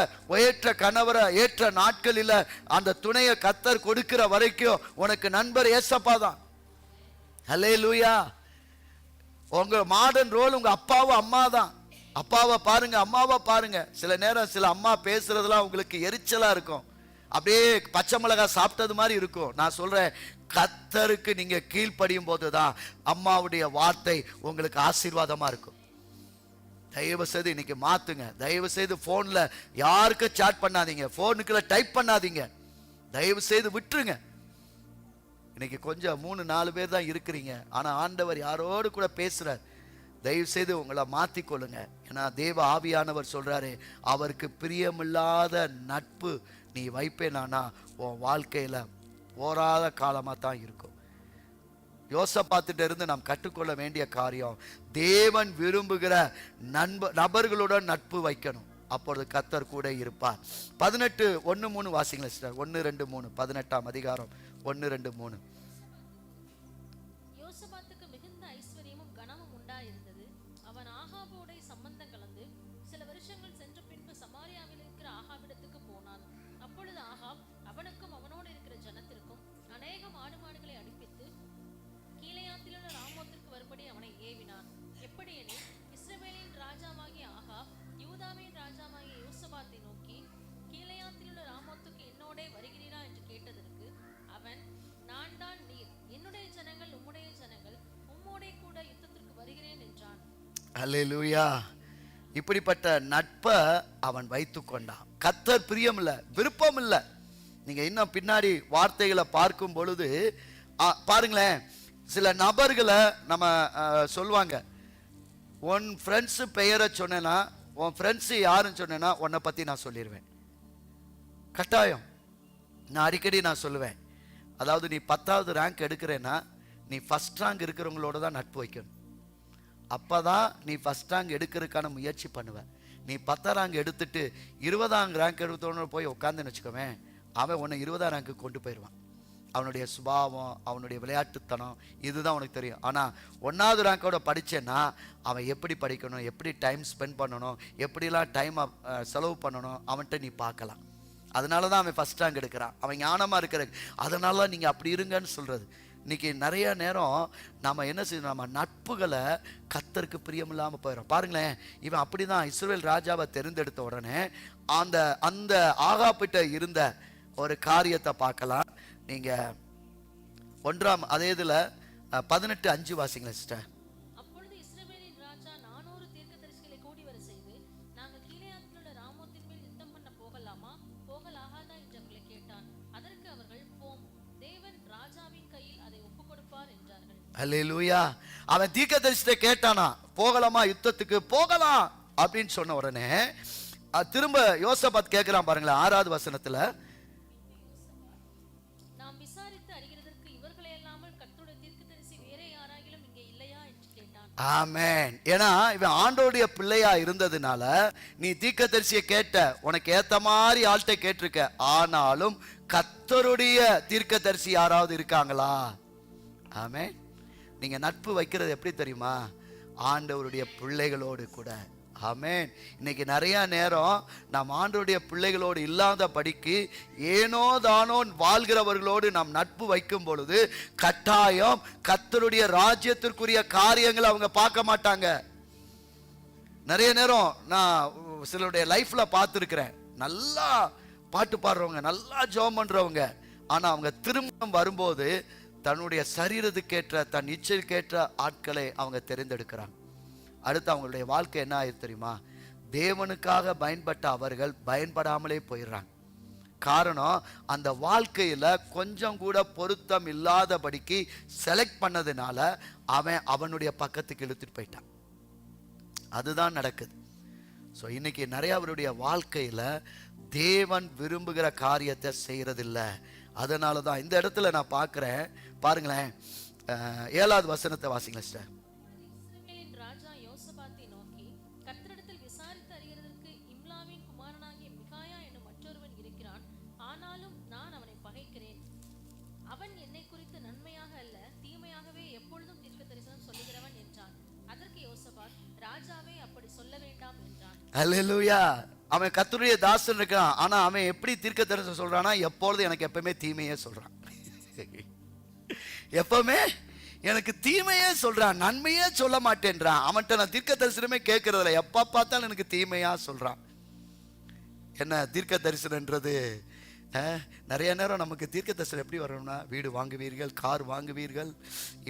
ஏற்ற நாட்களில் அந்த துணையை கர்த்தர் கொடுக்கிற வரைக்கும் உனக்கு நண்பர் ஏசப்பா தான். அல்லேலூயா. உங்க மாடர்ன் ரோல் உங்க அப்பாவும் அம்மா தான். அப்பாவை பாருங்க, அம்மாவை பாருங்க. சில நேரம் சில அம்மா பேசுறதுலாம் உங்களுக்கு எரிச்சலா இருக்கும், அப்படியே பச்சை மிளகாய் சாப்பிட்டது மாதிரி இருக்கும். நான் சொல்றேன், கர்த்தருக்கு நீங்க கீழ்ப்படியும் போதுதான் அம்மாவுடைய வார்த்தை உங்களுக்கு ஆசீர்வாதமா இருக்கும். தயவு செய்து இன்னைக்கு மாத்துங்க. தயவு செய்து போன்ல யாருக்கு சாட் பண்ணாதீங்க, போனுக்குள்ள டைப் பண்ணாதீங்க. தயவு செய்து விட்டுருங்க. இன்னைக்கு கொஞ்சம் 3-4 பேர் தான் இருக்கிறீங்க, ஆனா ஆண்டவர் யாரோடு கூட பேசுறார். தயவு செய்து உங்களை மாத்திக்கொள்ளுங்க. ஏன்னா தேவ ஆவியானவர் சொல்றாரு, அவருக்கு பிரியமில்லாத நட்பு நீ வைப்பேனானா உன் வாழ்க்கையில போராத காலமா தான் இருக்கும். யோசபாத்திட்ட இருந்து நாம் கற்றுக்கொள்ள வேண்டிய காரியம், தேவன் விரும்புகிற நபர்களுடன் நட்பு வைக்கணும். அப்பொழுது கர்த்தர் கூட இருப்பார். 18:1-3 வாசிங்களேன் சிஸ்டர். 1-2-3 18ஆம் அதிகாரம் 1-2-3. யோசபாத்துக்கு மிகுந்த ஐஸ்வர்யமும் கனமும் உண்டாயிருந்தது. அவன் ஆகாபோடே சம்பந்தம் கலந்து சில வருஷங்கள் சென்ற பின்பு சமாரியாவில் இருக்கிற ஆகாபிடத்துக்கு போனான். அப்பொழுது ஆகாப் அவனுக்கும் அவனோடு இருக்கிற ஜனத்திற்கும் அநேகம் ஆடு மாடுகளை அடிப்பித்து கீலேயாத்திலுள்ள ராமோத்திற்கு வரும்படி அவனை ஏவினான். எப்படியெனில் இஸ்ரவேலின் ராஜாவாகிய ஆகாப் யூதாவின் ராஜாவாகிய யோசபாத்தை நோக்கி, கீலேயாத்திலுள்ள ராமோத்துக்கு என்னோடே வருகிறீரா என்று கேட்டதற்கு அவன், நான் தான் நீர், என்னுடைய ஜனங்கள் உம்முடைய ஜனங்கள், உம்மோடே கூட யுத்தத்திற்கு வருகிறேன் என்றான். அல்லேலூயா. இப்படிப்பட்ட நட்பை அவன் வைத்துக் கொண்டான். கர்த்தர் பிரியம் இல்ல, விருப்பம் இல்ல. நீங்க இன்னும் பின்னாடி வார்த்தைகளை பார்க்கும் பொழுது பாருங்களேன், சில நபர்களை நம்ம சொல்லுவாங்க, உன் ஃப்ரெண்ட்ஸ் பெயரை சொன்னேன்னா, உன் ஃப்ரெண்ட்ஸ் யாருன்னு சொன்னேன்னா உன்னை பத்தி நான் சொல்லிடுவேன். கட்டாயம். நான் அடிக்கடி சொல்லுவேன், அதாவது நீ 10வது ரேங்க் எடுக்கிறேன்னா நீ ஃபர்ஸ்ட் ரேங்க் இருக்கிறவங்களோட தான் நட்பு வைக்கணும். அப்பதான் நீ ஃபர்ஸ்ட் ரேங்க் எடுக்கிறதுக்கான முயற்சி பண்ணுவேன். நீ 10ஆம் ரேங்க் எடுத்துட்டு 20ஆம் ரேங்க் எடுத்தோன்னு போய் உட்காந்துன்னு வச்சுக்கோவேன், அவன் உன்னை 20ஆம் ரேங்க்கு கொண்டு போயிடுவான். அவனுடைய சுபாவம், அவனுடைய விளையாட்டுத்தனம் இதுதான் உனக்கு தெரியும். ஆனால் 1வது ரேங்கோட படித்தேன்னா அவன் எப்படி படிக்கணும், எப்படி டைம் ஸ்பெண்ட் பண்ணணும், எப்படிலாம் டைமை செலவு பண்ணணும் அவன்கிட்ட நீ பார்க்கலாம். அதனால தான் அவன் ஃபர்ஸ்ட் ரேங்க் எடுக்கிறான். அவன் ஞானமாக இருக்கிற, அதனால நீங்கள் அப்படி இருங்கன்னு சொல்கிறது. இன்னைக்கு நிறைய நேரம் நம்ம என்ன செய்யணும், நம்ம நட்புகளை கர்த்தருக்கு பிரியமில்லாமல் போயிடும். பாருங்களேன், இவன் அப்படி தான் இஸ்ரவேல் ராஜாவை தெரிந்தெடுத்த உடனே அந்த ஆகாப்பிட்ட இருந்த ஒரு காரியத்தை பார்க்கலாம். நீங்க 1ஆம் அதே இதில் 18:5 வாசிங்களேன் சிஸ்டர். அப்பொழுது இஸ்ரவேலின் ராஜா 400 தீர்க்கதரிசிகளை கூடி வர செய்து, நாங்கள் கீலேயாத்தில் உள்ள ராமோத்தின் மேல் யுத்தம் பண்ண போகலாமா போகலாகாதா என்று அவர்களை கேட்டான். அதற்கு அவர்கள், போம், தேவன் ராஜாவின் கையில் அதை ஒப்புக் கொடுப்பார் என்றார்கள். அல்லேலூயா. அவன் தீர்க்கதரிசியை கேட்டானா, போகலாமா யுத்தத்துக்கு, போகலாம் அப்படின்னு சொன்ன உடனே திரும்ப யோசபாத் கேட்கிறான். பாருங்களேன் 6வது வசனத்துல, நாம் விசாரித்து அறிகிறதற்கு இவர்களை அல்லாமல் கர்த்தருடைய தீர்க்கதரிசி வேறே யாராகிலும் இங்கே இல்லையா என்று கேட்டான். ஆமென். ஏன்னா இவன் ஆண்டோடைய பிள்ளையா இருந்ததுனால நீ தீர்க்கதரிசியை கேட்ட, உனக்கு ஏத்த மாதிரி ஆள்கிட்ட கேட்டிருக்க. ஆனாலும் கர்த்தருடைய தீர்க்கதரிசி யாராவது இருக்காங்களா? ஆமென். நீங்க நட்பு வைக்கிறது எப்படி தெரியுமா? ஆண்டவருடைய பிள்ளைகளோடு கூட ஆமென். இன்னைக்கு நிறைய நேரம் நாம் ஆண்டவருடைய பிள்ளைகளோடு இல்லாத படிக்கு ஏனோ தானோ வாழ்கிறவர்களோடு நாம் நட்பு வைக்கும் பொழுது கட்டாயம் கர்த்தருடைய ராஜ்யத்திற்குரிய காரியங்களை அவங்க பார்க்க மாட்டாங்க. நிறைய நேரம் நான் சிலருடைய லைஃப்ல பார்த்துருக்கிறேன். நல்லா பாட்டு பாடுறவங்க, நல்லா ஜெபம் பண்றவங்க, ஆனா அவங்க திருமணம் வரும்போது தன்னுடைய சரீரத்துக்கேற்ற தன் இச்சைக்கேற்ற ஆட்களை அவங்க தெரிந்தெடுக்கிறாங்க. அடுத்து அவங்களுடைய வாழ்க்கை என்ன ஆயிடுது தெரியுமா? தேவனுக்காக பயன்பட்ட அவர்கள் பயன்படாமலே போயிடுறாங்க. காரணம், அந்த வாழ்க்கையில கொஞ்சம் கூட பொருத்தம் இல்லாதபடிக்கு செலக்ட் பண்ணதுனால அவனுடைய பக்கத்துக்கு இழுத்துட்டு போயிட்டான். அதுதான் நடக்குது. ஸோ இன்னைக்கு நிறைய அவருடைய வாழ்க்கையில தேவன் விரும்புகிற காரியத்தை செய்யறதில்ல. அதனால தான் இந்த இடத்துல நான் பார்க்கிறேன். பாருங்களேன், 7வது வசனத்தை வாசிங்களேன் சிஸ்டர். இஸ்ரவேலின் ராஜா யோசபாத்தை நோக்கி, கர்த்தரிடத்தில் விசாரித்து அறிகிறதற்கு இம்லாவின் குமாரனாகிய மிகாயா என்னும் மற்றொருவன் இருக்கிறான். ஆனாலும் நான் அவனை பகைக்கிறேன். அவன் என்னை குறித்து நன்மையாக அல்ல தீமையாகவே எப்பொழுதும் தீர்க்க தரிசனம் சொல்லுகிறவன் என்றான். அதற்கு யோசபாத், ராஜாவே அப்படி சொல்ல வேண்டாம் என்றான். அல்லேலூயா. அவன் கர்த்தருடைய தாசன் இருக்கான். ஆனா அவன் எப்படி தீர்க்க தரிசனம் சொல்றானா? எப்பொழுதும் எனக்கு எப்பவுமே தீமையே சொல்றான். எப்பவுமே எனக்கு தீமையே சொல்றான், நன்மையே சொல்ல மாட்டேன்றான். அவன்கிட்ட நான் தீர்க்க தரிசனமே கேட்கறதில்ல, எப்ப பார்த்தாலும் எனக்கு தீமையா சொல்றான். என்ன தீர்க்க தரிசனன்றது? நிறைய நேரம் நமக்கு தீர்க்க தரிசனம் எப்படி வரணும்னா, வீடு வாங்குவீர்கள், கார் வாங்குவீர்கள்,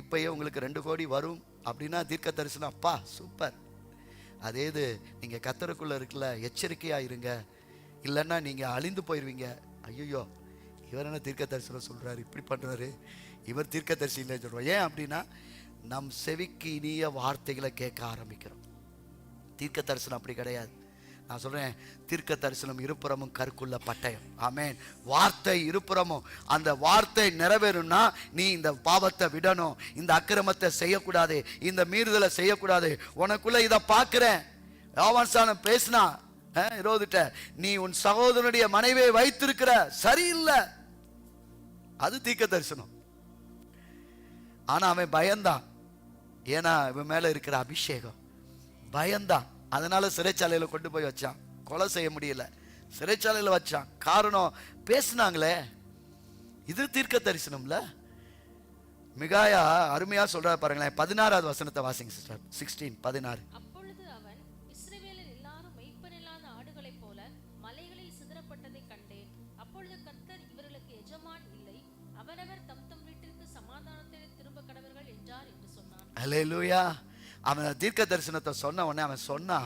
இப்பயே உங்களுக்கு 2 கோடி வரும் அப்படின்னா தீர்க்க தரிசனம். அப்பா சூப்பர். அதே இது நீங்க கர்த்தருக்குள்ள இருக்குல்ல, எச்சரிக்கையா இருங்க, இல்லைன்னா நீங்க அழிந்து போயிருவீங்க. ஐயோ, இவர் என்ன தீர்க்க தரிசனம் சொல்றாரு, இப்படி பண்றாரு, இவர் தீர்க்க தரிசி இல்லைன்னு சொல்றோம். ஏன் அப்படின்னா, நம் செவிக்கு இனிய வார்த்தைகளை கேட்க ஆரம்பிக்கிறோம். தீர்க்க தரிசனம் அப்படி கிடையாது. நான் சொல்றேன், தீர்க்க தரிசனம் இருபுறமும் கருக்குள்ள பட்டயம். ஆமென். வார்த்தை இருபுறமும், அந்த வார்த்தை நிறைவேறும்னா நீ இந்த பாவத்தை விடணும், இந்த அக்கிரமத்தை செய்யக்கூடாது, இந்த மீறுதலை செய்யக்கூடாது. உனக்குள்ள இதை பார்க்கிறேன். யோவான் பேசினா ரோதிட்ட, நீ உன் சகோதரனுடைய மனைவியை வைத்திருக்கிற சரியில்லை. அது தீர்க்க தரிசனம். ஆனா அவன் பயந்தான். ஏன்னா இவன் மேல இருக்கிற அபிஷேகம். பயந்தான். அதனால சிறைச்சாலையில கொண்டு போய் வச்சான். கொலை செய்ய முடியல, சிறைச்சாலையில வச்சான். காரணம், பேசினாங்களே. இது தீர்க்க தரிசனம்ல. மிகாயா அருமையா சொல்றாரு பாருங்களேன். 16வது வசனத்தை வாசிங்க சிஸ்டர். 16:16. அப்பொழுது அவன், இஸ்ரவேலில் எல்லாரும் மெய்ப்பனில்லாத ஆடுகளைப் போல மலைகளில் சிதறப்பட்டதை கண்டேன். அப்பொழுது கர்த்தர் இவர்களுக்கு எஜமான் இல்லை, அவரவர் தம் தம் வீட்டிற்கு சமாதானத்திலே திரும்ப கடவர்கள் என்றார் என்று சொன்னான். அல்லேலூயா. அவன் தீர்க்க தரிசனத்தை சொன்ன உடனே அவன் சொன்னான்,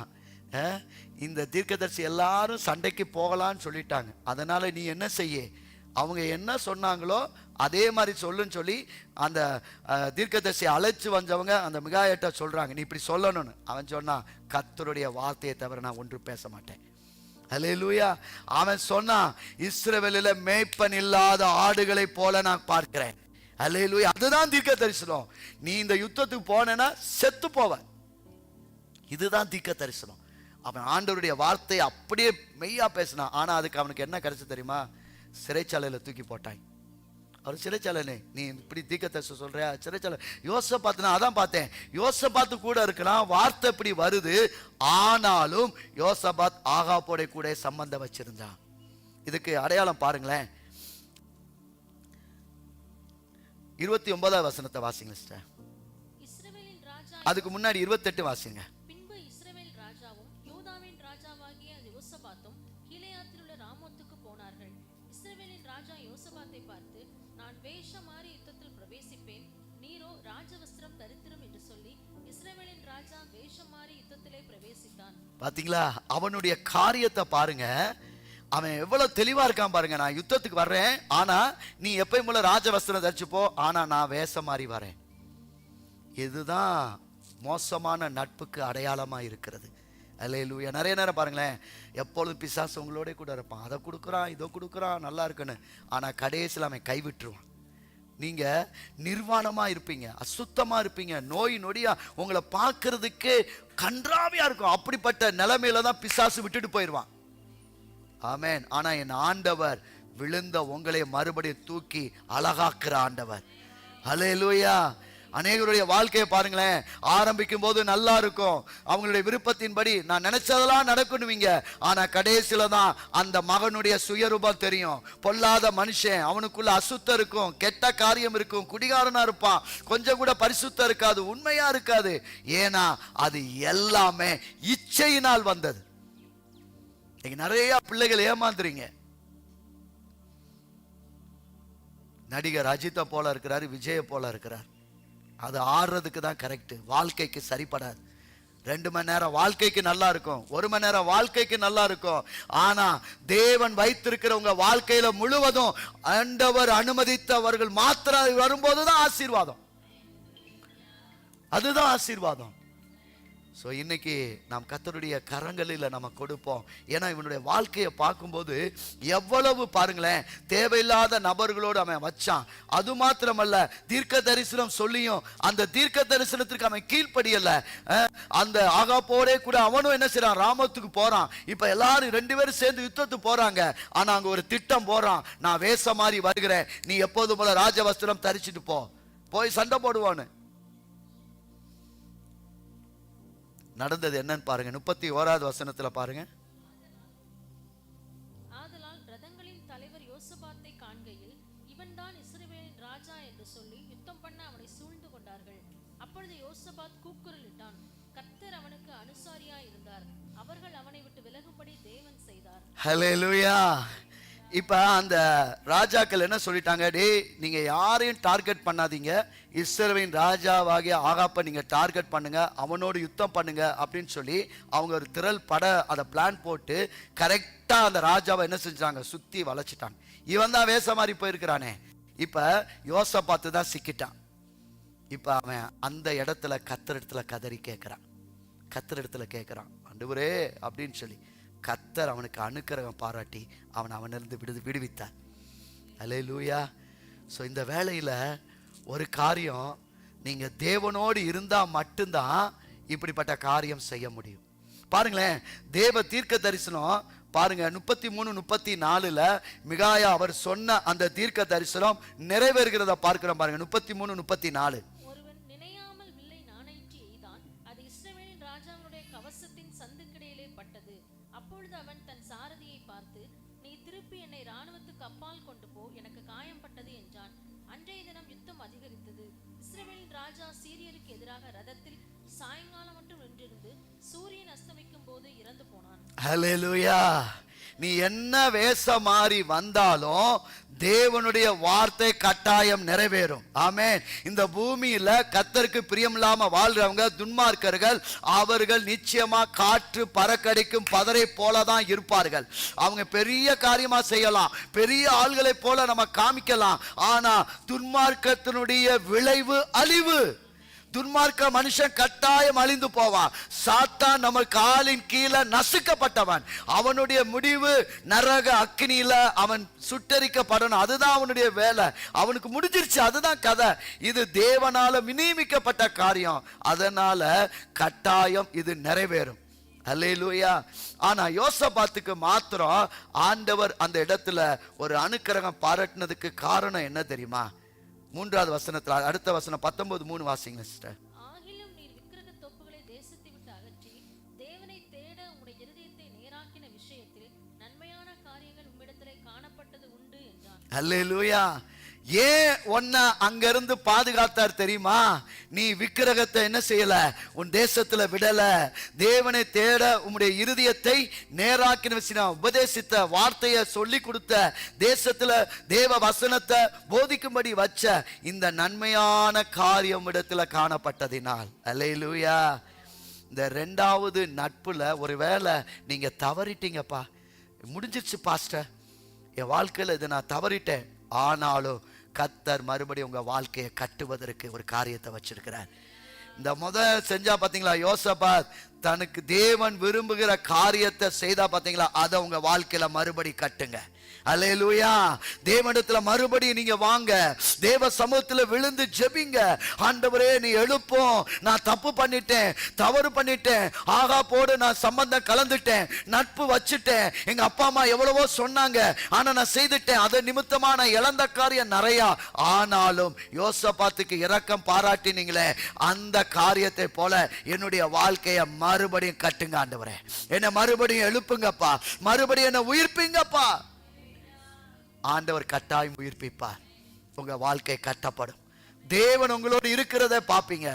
இந்த தீர்க்கதரிசி எல்லாரும் சண்டைக்கு போகலான்னு சொல்லிட்டாங்க, அதனால நீ என்ன செய்ய, அவங்க என்ன சொன்னாங்களோ அதே மாதிரி சொல்லுன்னு சொல்லி அந்த தீர்க்கதரிசி அழைச்சு வந்தவங்க அந்த மிகாயிட்ட சொல்றாங்க, நீ இப்படி சொல்லணும்னு. அவன் சொன்னான், கர்த்தருடைய வார்த்தையை தவிர நான் ஒன்றும் பேச மாட்டேன். அல்லேலூயா. அவன் சொன்னான், இஸ்ரவேலில மேய்ப்பன் இல்லாத ஆடுகளை போல நான் பார்க்கிறேன். அல்லேலூயா. அதுதான் தீர்க்க தரிசனம். நீ இந்த யுத்தத்துக்கு போனேன்னா செத்து போவ. இதுதான் தீர்க்க தரிசனம். அவன் ஆண்டவருடைய வார்த்தையை அப்படியே மெய்யா பேசினான். ஆனா அதுக்கு அவனுக்கு என்ன கிடைச்சு தெரியுமா? சிறைச்சாலையில தூக்கி போட்டாங்க. அவர் சிறைச்சாலை, நீ இப்படி தீர்க்க தரிசனம் சொல்றியா? சிறைச்சாலை. யோசபாத், நான் அதான் பார்த்தேன், யோசபாத்து கூட இருக்கலாம், வார்த்தை இப்படி வருது. ஆனாலும் யோசபாத் ஆகாபோட கூட சம்பந்தம் வச்சிருந்தான். இதுக்கு அடையாளம் பாருங்களேன். 29வது வசனத்தை வாசிங்க சிஸ்டர். இஸ்ரவேலின் ராஜா, அதுக்கு முன்னாடி 28 வாசிங்க. பின்பு இஸ்ரவேல் ராஜாவும் யூதாவின் ராஜாவாகிய யோசபாத்தும் கீலேயாத்தில் உள்ள ராமோத்துக்கு போனார்கள். இஸ்ரவேலின் ராஜா யோசபாத்தை பார்த்து, நான் வேஷம் மாறி யுத்தத்தில் பிரவேசிப்பேன், நீரோ ராஜவஸ்திரம் தரித்திரும் என்று சொல்லி இஸ்ரவேலின் ராஜா வேஷம் மாறி யுத்தத்திலே பிரவேசித்தான். பாத்தீங்களா? அவனுடைய காரியத்தை பாருங்க. அவன் எவ்வளவு தெளிவா இருக்கான் பாருங்க. நான் யுத்தத்துக்கு வர்றேன், ஆனா நீ எப்பயும் போல ராஜவஸ்திரம் தரிச்சு போ, ஆனா நான் வேஷம் மாறி வரேன். இதுதான் மோசமான நட்புக்கு அடையாளமா இருக்கிறது. அல்லேலூயா. நிறைய நேரம் பாருங்களேன், எப்பொழுதும் பிசாசு உங்களோட கூட இருப்பான். அதை கொடுக்குறான், இதோ கொடுக்குறான், நல்லா இருக்குன்னு. ஆனா கடைசியில் அவன் கைவிட்டுருவான். நீங்க நிர்வாணமா இருப்பீங்க, அசுத்தமா இருப்பீங்க, நோய் நொடியா உங்களை பார்க்கறதுக்கு கன்றாவியா இருக்கும். அப்படிப்பட்ட நிலைமையில தான் பிசாசு விட்டுட்டு போயிடுவான். ஆமென். ஆனா என் ஆண்டவர் விழுந்த உங்களை மறுபடியும் தூக்கி அழகாக்குற ஆண்டவர். அல்லேலூயா. அநேகருடைய வாழ்க்கையை பாருங்களேன், ஆரம்பிக்கும் போது நல்லா இருக்கும், அவங்களுடைய விருப்பத்தின்படி நான் நினைச்சதெல்லாம் நடக்கணுவீங்க. ஆனா கடைசியில தான் அந்த மகனுடைய சுயரூபம் தெரியும். பொல்லாத மனுஷன், அவனுக்குள்ள அசுத்தம் இருக்கும், கெட்ட காரியம் இருக்கும், குடிகாரனா இருப்பான், கொஞ்சம் கூட பரிசுத்தம் இருக்காது, உண்மையா இருக்காது. ஏன்னா அது எல்லாமே இச்சையினால் வந்தது. நிறைய பிள்ளைகள் ஏமாந்துறீங்க. நடிகர் அஜித்தை போல இருக்கிறாரு, விஜய போல இருக்கிறார். அது ஆடுறதுக்கு தான் கரெக்ட், வாழ்க்கைக்கு சரிப்படாது. 2 மணி நேரம் வாழ்க்கைக்கு நல்லா இருக்கும், 1 மணி நேரம் வாழ்க்கைக்கு நல்லா இருக்கும். ஆனா தேவன் வைத்திருக்கிறவங்க வாழ்க்கையில முழுவதும் ஆண்டவர் அனுமதித்தவர்கள் மாத்திரம் வரும்போதுதான் ஆசீர்வாதம். அதுதான் ஆசீர்வாதம். ஸோ இன்னைக்கு நாம் கர்த்தருடைய கரங்களில் நம்ம கொடுப்போம். ஏன்னா இவனுடைய வாழ்க்கையை பார்க்கும்போது எவ்வளவு பாருங்களேன், தேவையில்லாத நபர்களோடு அவன் வச்சான். அது மாத்திரமல்ல, தீர்க்க தரிசனம் சொல்லியும் அந்த தீர்க்க தரிசனத்திற்கு அவன் கீழ்ப்படியல. அந்த ஆகாப்போடே கூட அவனும் என்ன செய்யறான், ராமத்துக்கு போறான். இப்ப எல்லாரும் 2 பேரும் சேர்ந்து யுத்தத்துக்கு போறாங்க. ஆனா அங்க ஒரு திட்டம் போறான், நான் வேஷ மாதிரி வருகிறேன், நீ எப்போது போல ராஜவஸ்திரம் தரிச்சிட்டு போய் சண்டை போடுவான்னு. நடந்தது என்னன்னு பாருங்க, 31வது வசனத்துல பாருங்க. ஆதலால் ரதங்களின் தலைவர் யோசபாத்தை காண்கையில், இவன்தான் இஸ்ரவேலின் ராஜா என்று சொல்லி யுத்தம் பண்ண அவனை சூழ்ந்து கொண்டார்கள். அப்பொழுது யோசபாத் கூக்குரலிட்டான். கர்த்தர் அவனுக்கு அனுசாரியாய் இருந்தார். அவர்கள் அவனை விட்டு விலகும்படி தேவன் செய்தார். ஹல்லேலூயா. இப்ப அந்த ராஜாக்கள் என்ன சொல்லிட்டாங்க, டேய் நீங்க யாரையும் டார்கெட் பண்ணாதீங்க, இஸ்ரவேலின் ராஜாவாகிய ஆகாப்பை நீங்க டார்கெட் பண்ணுங்க, அவனோடு யுத்தம் பண்ணுங்க அப்படின்னு சொல்லி அவங்க ஒரு திரள் பட அதை பிளான் போட்டு கரெக்டா அந்த ராஜாவை என்ன செஞ்சாங்க, சுத்தி வளைச்சிட்டாங்க. இவன் தான் வேஷ மாதிரி போயிருக்கிறானே. இப்ப யோசபாத்து தான் சிக்கிட்டான். இப்ப அவன் அந்த இடத்துல கர்த்தர் இடத்துல கதறி கேட்கிறான், கர்த்தர் இடத்துல கேட்கிறான், ஆண்டவரே அப்படின்னு சொல்லி. கர்த்தர் அவனுக்கு அனுக்கிரகம் பாராட்டி அவனிருந்து விடுவித்தார். அல்லேலூயா. ஸோ இந்த வேளையில ஒரு காரியம், நீங்க தேவனோடு இருந்தா மட்டும்தான் இப்படிப்பட்ட காரியம் செய்ய முடியும். பாருங்களேன், தேவ தீர்க்க தரிசனம் பாருங்க 33-34 மிகாயா அவர் சொன்ன அந்த தீர்க்க தரிசனம் நிறைவேறுகிறத பார்க்கிறோம். பாருங்க 33-34. ஒருவன் நினையாமல் வில்லை நாணேற்றி எய்தான், அது இஸ்ரவேலின் ராஜாவுடைய கவசத்தின் சந்துக்கிடையிலே பட்டது. அப்பொழுது அவன் தன் சாரதியை பார்த்து, நீ திருப்பி என்னை ராணுவத்துக்கு அப்பால் கொண்டு போ, எனக்கு காயம் பட்டது என்றான். அன்றைய தினம் யுத்தம் அதிகரித்தது. இஸ்ரவேலின் ராஜா சீரியருக்கு எதிராக ரதத்தில் சாயங்காலம் மட்டும் நின்றிருந்து சூரியன் அஸ்தமிக்கும் போது இறந்து போனான். ஹல்லேலூயா. நீ என்ன வேஷ மாறி வந்தாலும் தேவனுடைய வார்த்தை கட்டாயம் நிறைவேறும். ஆமென். இந்த பூமியில கர்த்தருக்கு பிரியமில்லாம வாழ்றவங்க துன்மார்க்கர்கள், அவர்கள் நிச்சயமா காற்று பறக்கடிக்கும் பதரை போலதான் இருப்பார்கள். அவங்க பெரிய காரியமா செய்யலாம், பெரிய ஆள்களை போல நம்ம காமிக்கலாம். ஆனா துன்மார்க்கத்தினுடைய விளைவு அழிவு. துன்மார்க்க மனுஷன் கட்டாயம் அழிந்து போவான். சாத்தான் நம்ம காலின் கீழே நசுக்கப்பட்டவன், அவனுடைய முடிவு நரக அக்கினியில அவன் சுட்டரிக்கப்படணும். அதுதான் அவனுடைய வேலை, அவனுக்கு முடிஞ்சிருச்சு, அதுதான் கதை. இது தேவனால நியமிக்கப்பட்ட காரியம், அதனால கட்டாயம் இது நிறைவேறும். அல்லேலூயா. ஆனா யோசபாத்துக்கு மாத்திரம் ஆண்டவர் அந்த இடத்துல ஒரு அனுக்கிரகம் பாராட்டினதுக்கு காரணம் என்ன தெரியுமா? 3வது வசனத்துல அடுத்த வசனம் 19:3 வாசிங்க சிஸ்டர். ஆகிலும் நீர் விக்கிரக தோப்புகளை தேசத்தை விட்டு அகற்றி தேவனை தேட உம்முடைய இருதயத்தை நேராக்கின விஷயத்தில் நன்மையான காரியங்கள் உம்மிடத்திலே காணப்பட்டது உண்டு என்றான். அல்லேலூயா. ஏன் உன்னை அங்கிருந்து பாதுகாத்தார் தெரியுமா? நீ விக்கிரகத்தை என்ன செய்யல, உன் தேசத்துல விடல. தேவனை தேட உம்முடைய இருதயத்தை நேராக்கின, உபதேசித்த வார்த்தையை சொல்லி கொடுத்த, தேசத்துல தேவ வசனத்தை போதிக்கும்படி வச்ச இந்த நன்மையான காரியம் இடத்துல காணப்பட்டதினால். அல்லேலூயா. இந்த 2வது நட்புல ஒருவேளை நீங்க தவறிட்டீங்கப்பா, முடிஞ்சிருச்சு பாஸ்டர், என் வாழ்க்கையில இதை நான் தவறிட்டேன், ஆனாலும் கர்த்தர் மறுபடியும் உங்க வாழ்க்கையை கட்டுவதற்கு ஒரு காரியத்தை வச்சிருக்கிறார். இந்த செஞ்சா பாத்தீங்களா, யோசபாத் தனக்கு தேவன் விரும்புகிற காரியத்தை செய்தா பாத்தீங்களா, அதை உங்க வாழ்க்கையில மறுபடி கட்டுங்க. அல்லேலூயா. தேவனிடத்துல மறுபடியும் நீங்க வாங்க, தேவ சமூகத்துல விழுந்து ஜெபிங்க. ஆண்டவரே நீ எழுப்போம், நான் தப்பு பண்ணிட்டேன், தவறு பண்ணிட்டேன், ஆகா போடு நான் சம்பந்தம் கலந்துட்டேன், நட்பு வச்சுட்டேன், எங்க அப்பா அம்மா எவ்வளவோ சொன்னாங்க, ஆனா நான் செய்துட்டேன், அது நிமித்தமா நான் இழந்த காரியம் நிறைய. ஆனாலும் யோசபாத்துக்கு இரக்கம் பாராட்டினீங்களே, அந்த காரியத்தை போல என்னுடைய வாழ்க்கையை மறுபடியும் கட்டுங்க ஆண்டவரே, என்ன மறுபடியும் எழுப்புங்கப்பா, மறுபடியும் என்ன உயிர்ப்பிங்கப்பா. ஆண்டவர் கட்டாயம் உயிர்ப்பிப்பார், உங்க வாழ்க்கை கட்டப்படும். தேவன் உங்களோடு இருக்கிறத பாப்பீங்க.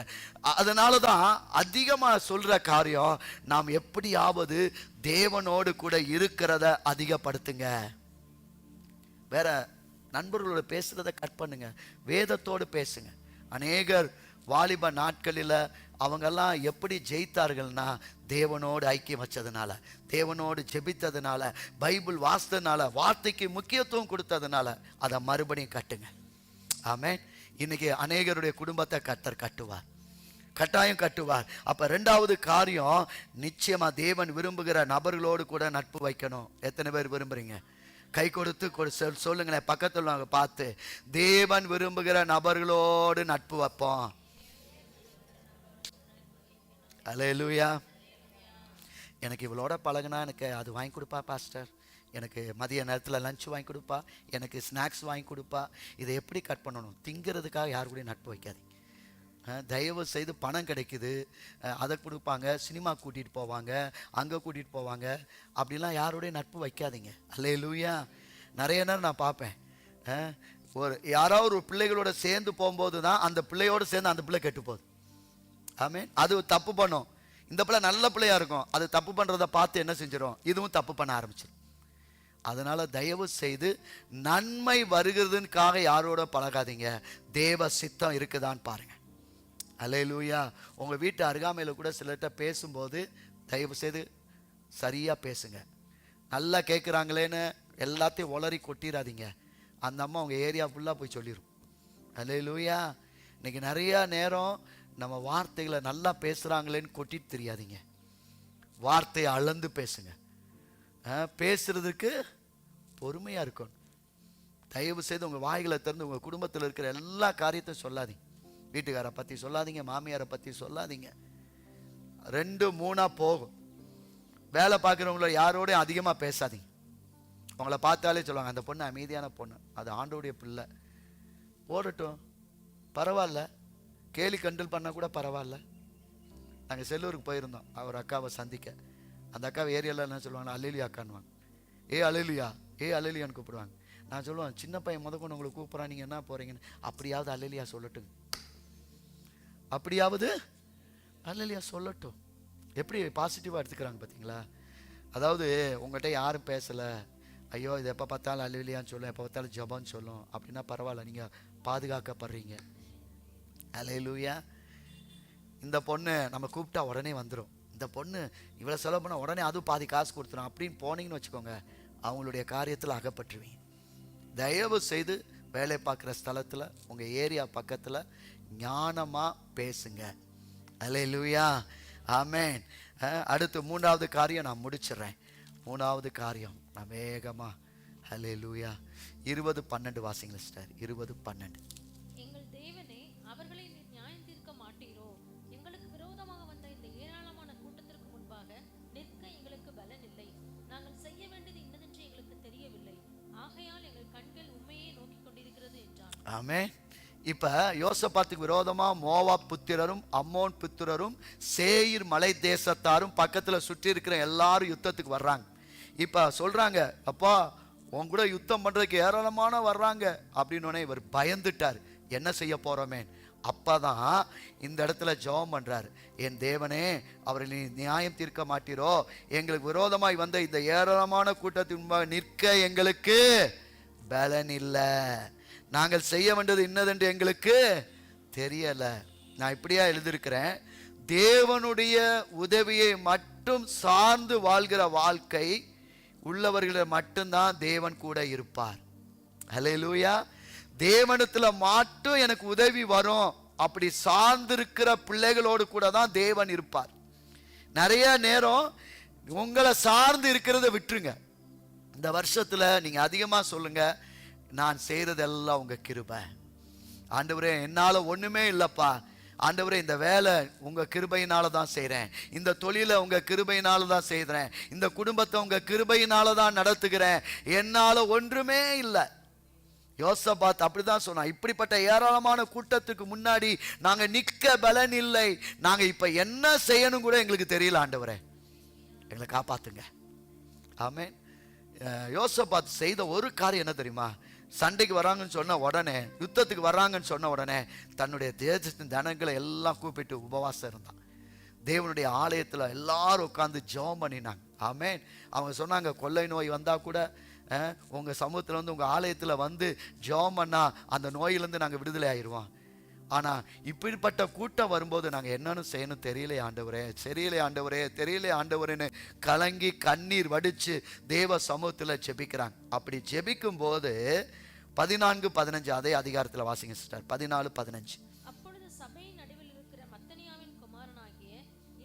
அதனாலதான் அதிகமா சொல்ற காரியம், நாம் எப்படியாவது தேவனோடு கூட இருக்கிறத அதிகப்படுத்துங்க. வேற நண்பர்களோட பேசுறத கட் பண்ணுங்க, வேதத்தோடு பேசுங்க. அநேகர் வாலிப நாட்களில் அவங்கெல்லாம் எப்படி ஜெயித்தார்கள்னா, தேவனோடு ஐக்கியம் வச்சதுனால, தேவனோடு ஜெபித்ததுனால, பைபிள் வாசித்ததுனால, வார்த்தைக்கு முக்கியத்துவம் கொடுத்ததுனால. அதை மறுபடியும் கட்டுங்க. ஆமென். இன்னைக்கு அநேகருடைய குடும்பத்தை கர்த்தர் கட்டுவார், கட்டாயம் கட்டுவார். அப்ப ரெண்டாவது காரியம், நிச்சயமா தேவன் விரும்புகிற நபர்களோடு கூட நட்பு வைக்கணும். எத்தனை பேர் விரும்புறீங்க? கை கொடுத்து சொல்லுங்களேன், பக்கத்துல பார்த்து, தேவன் விரும்புகிற நபர்களோடு நட்பு வைப்போம். அல்லேலூயா. எனக்கு இவளோட பழகுனா எனக்கு அது வாங்கி கொடுப்பா பாஸ்டர், எனக்கு மதிய நேரத்தில் லஞ்ச் வாங்கி கொடுப்பா, எனக்கு ஸ்நாக்ஸ் வாங்கி கொடுப்பா. இதை எப்படி கட் பண்ணணும்? திங்கிறதுக்காக யாரு கூட நட்பு வைக்காதீங்க. தயவு செய்து பணம் கிடைக்குது அதை கொடுப்பாங்க, சினிமா கூட்டிகிட்டு போவாங்க, அங்கே கூட்டிகிட்டு போவாங்க, அப்படிலாம் யாரோடைய நட்பு வைக்காதீங்க. அல்லேலூயா. நிறைய நேரம் நான் பார்ப்பேன், யாராவது ஒரு பிள்ளைகளோட சேர்ந்து போகும்போது தான் அந்த பிள்ளையோடு சேர்ந்து அந்த பிள்ளை கெட்டு போகுது. ஆமென். அது தப்பு பண்ணும், இந்த பிள்ளை நல்ல பிள்ளையா இருக்கும், அது தப்பு பண்ணுறதை பார்த்து என்ன செஞ்சிடும், இதுவும் தப்பு பண்ண ஆரம்பிச்சிடும். அதனால தயவு செய்து நன்மை வருகிறதுக்காக யாரோட பழகாதீங்க, தேவ சித்தம் இருக்குதான்னு பாருங்க. அல்லேலூயா. உங்கள் வீட்டு அருகாமையில் கூட சிலர்கிட்ட பேசும்போது தயவு செய்து சரியாக பேசுங்க. நல்லா கேட்குறாங்களேன்னு எல்லாத்தையும் உளறி கொட்டிடாதீங்க. அந்த அம்மா உங்கள் ஏரியா ஃபுல்லாக போய் சொல்லிடும். அல்லேலூயா. இன்னைக்கு நிறையா நேரம் நம்ம வார்த்தைகளை நல்லா பேசுகிறாங்களேன்னு கொட்டிட்டு தெரியாதீங்க. வார்த்தையை அளந்து பேசுங்க. பேசுறதுக்கு பொறுமையாக இருக்கணும். தயவு செய்து உங்கள் வாய்களை திறந்து உங்கள் குடும்பத்தில் இருக்கிற எல்லா காரியத்தையும் சொல்லாதீங்க. வீட்டுக்காரை பற்றி சொல்லாதீங்க, மாமியாரை பற்றி சொல்லாதீங்க. 2-3 போகும். வேலை பார்க்குறவங்கள யாரோடையும் அதிகமாக பேசாதீங்க. அவங்கள பார்த்தாலே சொல்லுவாங்க, அந்த பொண்ணு அமைதியான பொண்ணு, அது ஆண்டோடைய பிள்ளை, போடட்டும் பரவாயில்ல, கேலி கண்டல் பண்ண கூட பரவாயில்ல. நாங்கள் செல்லூருக்கு போயிருந்தோம் அவர் அக்காவை சந்திக்க. அந்த அக்காவை ஏரியாவில் என்ன சொல்லுவாங்க, அல்லேலியா அக்கான்னுவாங்க. அல்லேலியா, அல்லேலியான்னு கூப்பிடுவாங்க. நான் சொல்லுவேன், சின்ன பையன் கொண்டு உங்களை கூப்பிட்றான், நீங்கள் என்ன போகிறீங்கன்னு. அப்படியாவது அல்லேலியா சொல்லட்டுங்க, அப்படியாவது அல்லேலியா சொல்லட்டும். எப்படி பாசிட்டிவாக எடுத்துக்கிறாங்க பார்த்தீங்களா? அதாவது உங்கள்கிட்ட யாரும் பேசலை, ஐயோ இது எப்போ பார்த்தாலும் அல்லேலியான்னு சொல்லும், எப்போ பார்த்தாலும் ஜெபம்னு சொல்லும், அப்படின்னா பரவாயில்ல, நீங்கள் பாதுகாக்கப்படுறீங்க. அல்லேலூயா. இந்த பொண்ணு நம்ம கூப்பிட்டா உடனே வந்துடும், இந்த பொண்ணு இவ்வளோ செலவு பண்ண உடனே அதுவும் பாதி காசு கொடுத்துரும் அப்படின்னு போனீங்கன்னு வச்சுக்கோங்க, அவங்களுடைய காரியத்தில் அகப்பட்டுருவீங்க. தயவு செய்து வேலை பார்க்குற ஸ்தலத்தில் உங்கள் ஏரியா பக்கத்தில் ஞானமாக பேசுங்க. அல்லேலூயா. ஆமென். அடுத்து 3வது காரியம் நான் முடிச்சிடுறேன். 3வது காரியம் நான் வேகமாக, அல்லேலூயா, 20:12 வாசிங்க சிஸ்டர். 20:12. எங்கள் தேவனே, அவர்களை நீர் நியாயம் தீர்க்க மாட்டீரோ? எங்களுக்கு விரோதமாக வந்த இந்த ஏராளமான கூட்டத்திற்கு முன்பாக நிற்க எங்களுக்கு பலன் இல்லை. நாங்கள் செய்ய வேண்டியது இன்னதென்று எங்களுக்கு தெரியவில்லை. ஆகையால் எங்கள் கண்கள் உண்மையே நோக்கி கொண்டிருக்கிறது என்றார். ஆமென். இப்ப யோசபாத்துக்கு விரோதமா மோவாப் புத்திரரும் அம்மோன் புத்திரரும் சேயீர் மலை தேசத்தாரும் பக்கத்துல சுற்றி இருக்கிற எல்லாரும் யுத்தத்துக்கு வர்றாங்க. இப்ப சொல்றாங்க, அப்பா உன் கூட யுத்தம் பண்றதுக்கு ஏராளமான வர்றாங்க அப்படின்னு. இவர் பயந்துட்டார், என்ன செய்ய போறோமே. அப்பதான் இந்த இடத்துல ஜெபம் பண்றாரு, என் தேவனே, அவர்களை நியாயம் தீர்க்க மாட்டீரோ? எங்களுக்கு விரோதமாய் வந்த இந்த ஏராளமான கூட்டத்தின் நிற்க எங்களுக்கு பலன் இல்லை. நாங்கள் செய்ய வேண்டியது இன்னதென்று எங்களுக்கு தெரியல. நான் இப்படியா எழுதியிருக்கிறேன், தேவனுடைய உதவியை மட்டும் சார்ந்து வாழ்கிற வாழ்க்கை உள்ளவர்களை மட்டும்தான் தேவன் கூட இருப்பார். அல்லேலூயா. தேவனத்துல மட்டும் எனக்கு உதவி வரும் அப்படி சார்ந்திருக்கிற பிள்ளைகளோடு கூட தான் தேவன் இருப்பார். நிறைய நேரம் உங்களை சார்ந்து இருக்கிறத விட்டுருங்க. இந்த வருஷத்துல நீங்க அதிகமா சொல்லுங்க, நான் செய்யறதெல்லாம் உங்க கிருபை. ஆண்டவரே, என்னால ஒண்ணுமே இல்லப்பா, ஆண்டவரே இந்த வேலை உங்க கிருபையினால தான் செய்றேன், இந்த தொழிலை உங்க கிருபையினால தான் செய்றேன், இந்த குடும்பத்தை உங்க கிருபையினால தான் நடத்துகிறேன், என்னால ஒன்றுமே இல்லை. யோசபாத் அப்படிதான் சொன்னா. இப்படிப்பட்ட ஏராளமான கூட்டத்துக்கு முன்னாடி நாங்க நிக்க பலன் இல்லை, நாங்க இப்ப என்ன செய்யணும் கூட எங்களுக்கு தெரியல, ஆண்டவரே எங்களை காப்பாத்துங்க. ஆமென். யோசபாத் செய்த ஒரு காரியம் என்ன தெரியுமா? சண்டைக்கு வராங்கன்னு சொன்ன உடனே, யுத்தத்துக்கு வர்றாங்கன்னு சொன்ன உடனே தன்னுடைய தேசத்தின் ஜனங்களை எல்லாம் கூப்பிட்டு உபவாசம் இருந்தான். தேவனுடைய ஆலயத்துல எல்லாரும் உட்கார்ந்து ஜெபம் பண்ணினாங்க. ஆமென். அவங்க சொன்னாங்க, கொள்ளை நோய் வந்தா கூட உங்க சமூகத்துல வந்து உங்க ஆலயத்துல வந்து ஜெபம் பண்ணா அந்த நோயிலிருந்து நாங்க விடுதலை ஆயிடுவோம். ஆனா இப்படிப்பட்ட கூட்டம் வரும்போது நாங்க என்னன்னு செய்யணும் தெரியல ஆண்டவரே, தெரியல ஆண்டவரே, தெரியல ஆண்டவரேன்னு கலங்கி கண்ணீர் வடிச்சு தேவ சமூகத்துல ஜெபிக்கிறாங்க. அப்படி ஜெபிக்கும் போது 14:15 அதே அதிகாரத்துல வாசிங்க சிஸ்டர். 14:15. அப்பொழுது சபையின் நடுவில் இருக்கிற மத்தனியாவின் குமாரனாகிய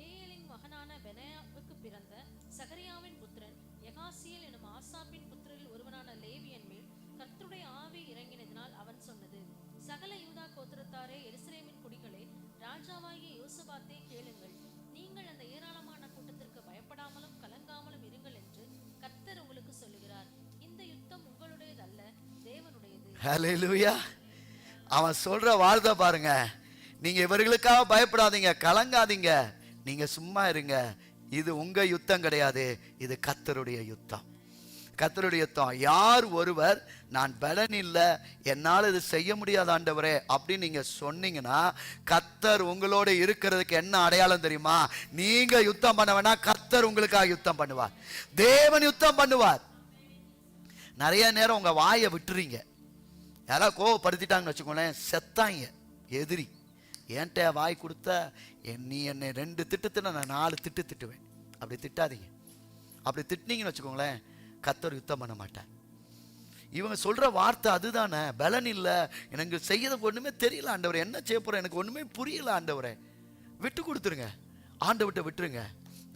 ஏயேலின் மகனான பெனாயாவுக்கு பிறந்த சகரியாவின் புத்திரன் யகாசியேல் எனும் ஆசாப்பின் புத்திரரில் ஒருவனான லேவியன் மேல் கர்த்தருடைய ஆவி இறங்கினதினால் அவன் சொன்னது, சகல யூதா கோத்திரத்தாரே, எருசலேமின் குடிகளே, ராஜாவாகிய யோசபாத்தே கேளுங்கள். நீங்கள் அந்த ஏராளமான கூட்டத்திற்கு பயப்படாமலும் கலங்காமலும் இருங்கள் என்று கர்த்தர் உங்களுக்கு சொல்லுகிறார். இந்த யுத்தம் உங்களுடையதல்ல, தேவனுடையது. ஹல்லேலூயா. அவன் சொல்ற வார்த்தை பாருங்க, நீங்க இவர்களுக்காக பயப்படாதீங்க, கலங்காதீங்க, நீங்க சும்மா இருங்க. இது உங்க யுத்தம் கிடையாது, இது கர்த்தருடைய யுத்தம். கர்த்தருடைய யுத்தம். யார் ஒருவர் நான் பலன் இல்லை, என்னால் இது செய்ய முடியாத ஆண்டவரே அப்படின்னு நீங்க சொன்னீங்கன்னா, கர்த்தர் உங்களோட இருக்கிறதுக்கு என்ன அடையாளம் தெரியுமா? நீங்க யுத்தம் பண்ண வேணா, கர்த்தர் உங்களுக்காக யுத்தம் பண்ணுவார். தேவன் யுத்தம் பண்ணுவார். நிறைய நேரம் உங்க வாயை விட்டுறீங்க. யாராவது கோவப்படுத்திட்டாங்கன்னு வச்சுக்கோங்களேன், செத்தாங்க எதிரி. ஏன்ட்ட வாய் கொடுத்த, நீ என்னை 2 திட்டுனா நான் 4 திட்டுவேன். அப்படி திட்டாதீங்க. அப்படி திட்டினீங்கன்னு வச்சுக்கோங்களேன், கர்த்தர் யுத்தம் பண்ண மாட்டார். இவங்க சொல்ற வார்த்தை அதுதானே, பலன் இல்லை, எனக்கு செய்யறதுக்கு ஒண்ணுமே தெரியல ஆண்டவரே, என்ன செய்ய போறேன் எனக்கு ஒண்ணுமே புரியல ஆண்டவரே, விட்டு கொடுத்துருங்க, ஆண்டவர்கிட்ட விட்டுருங்க.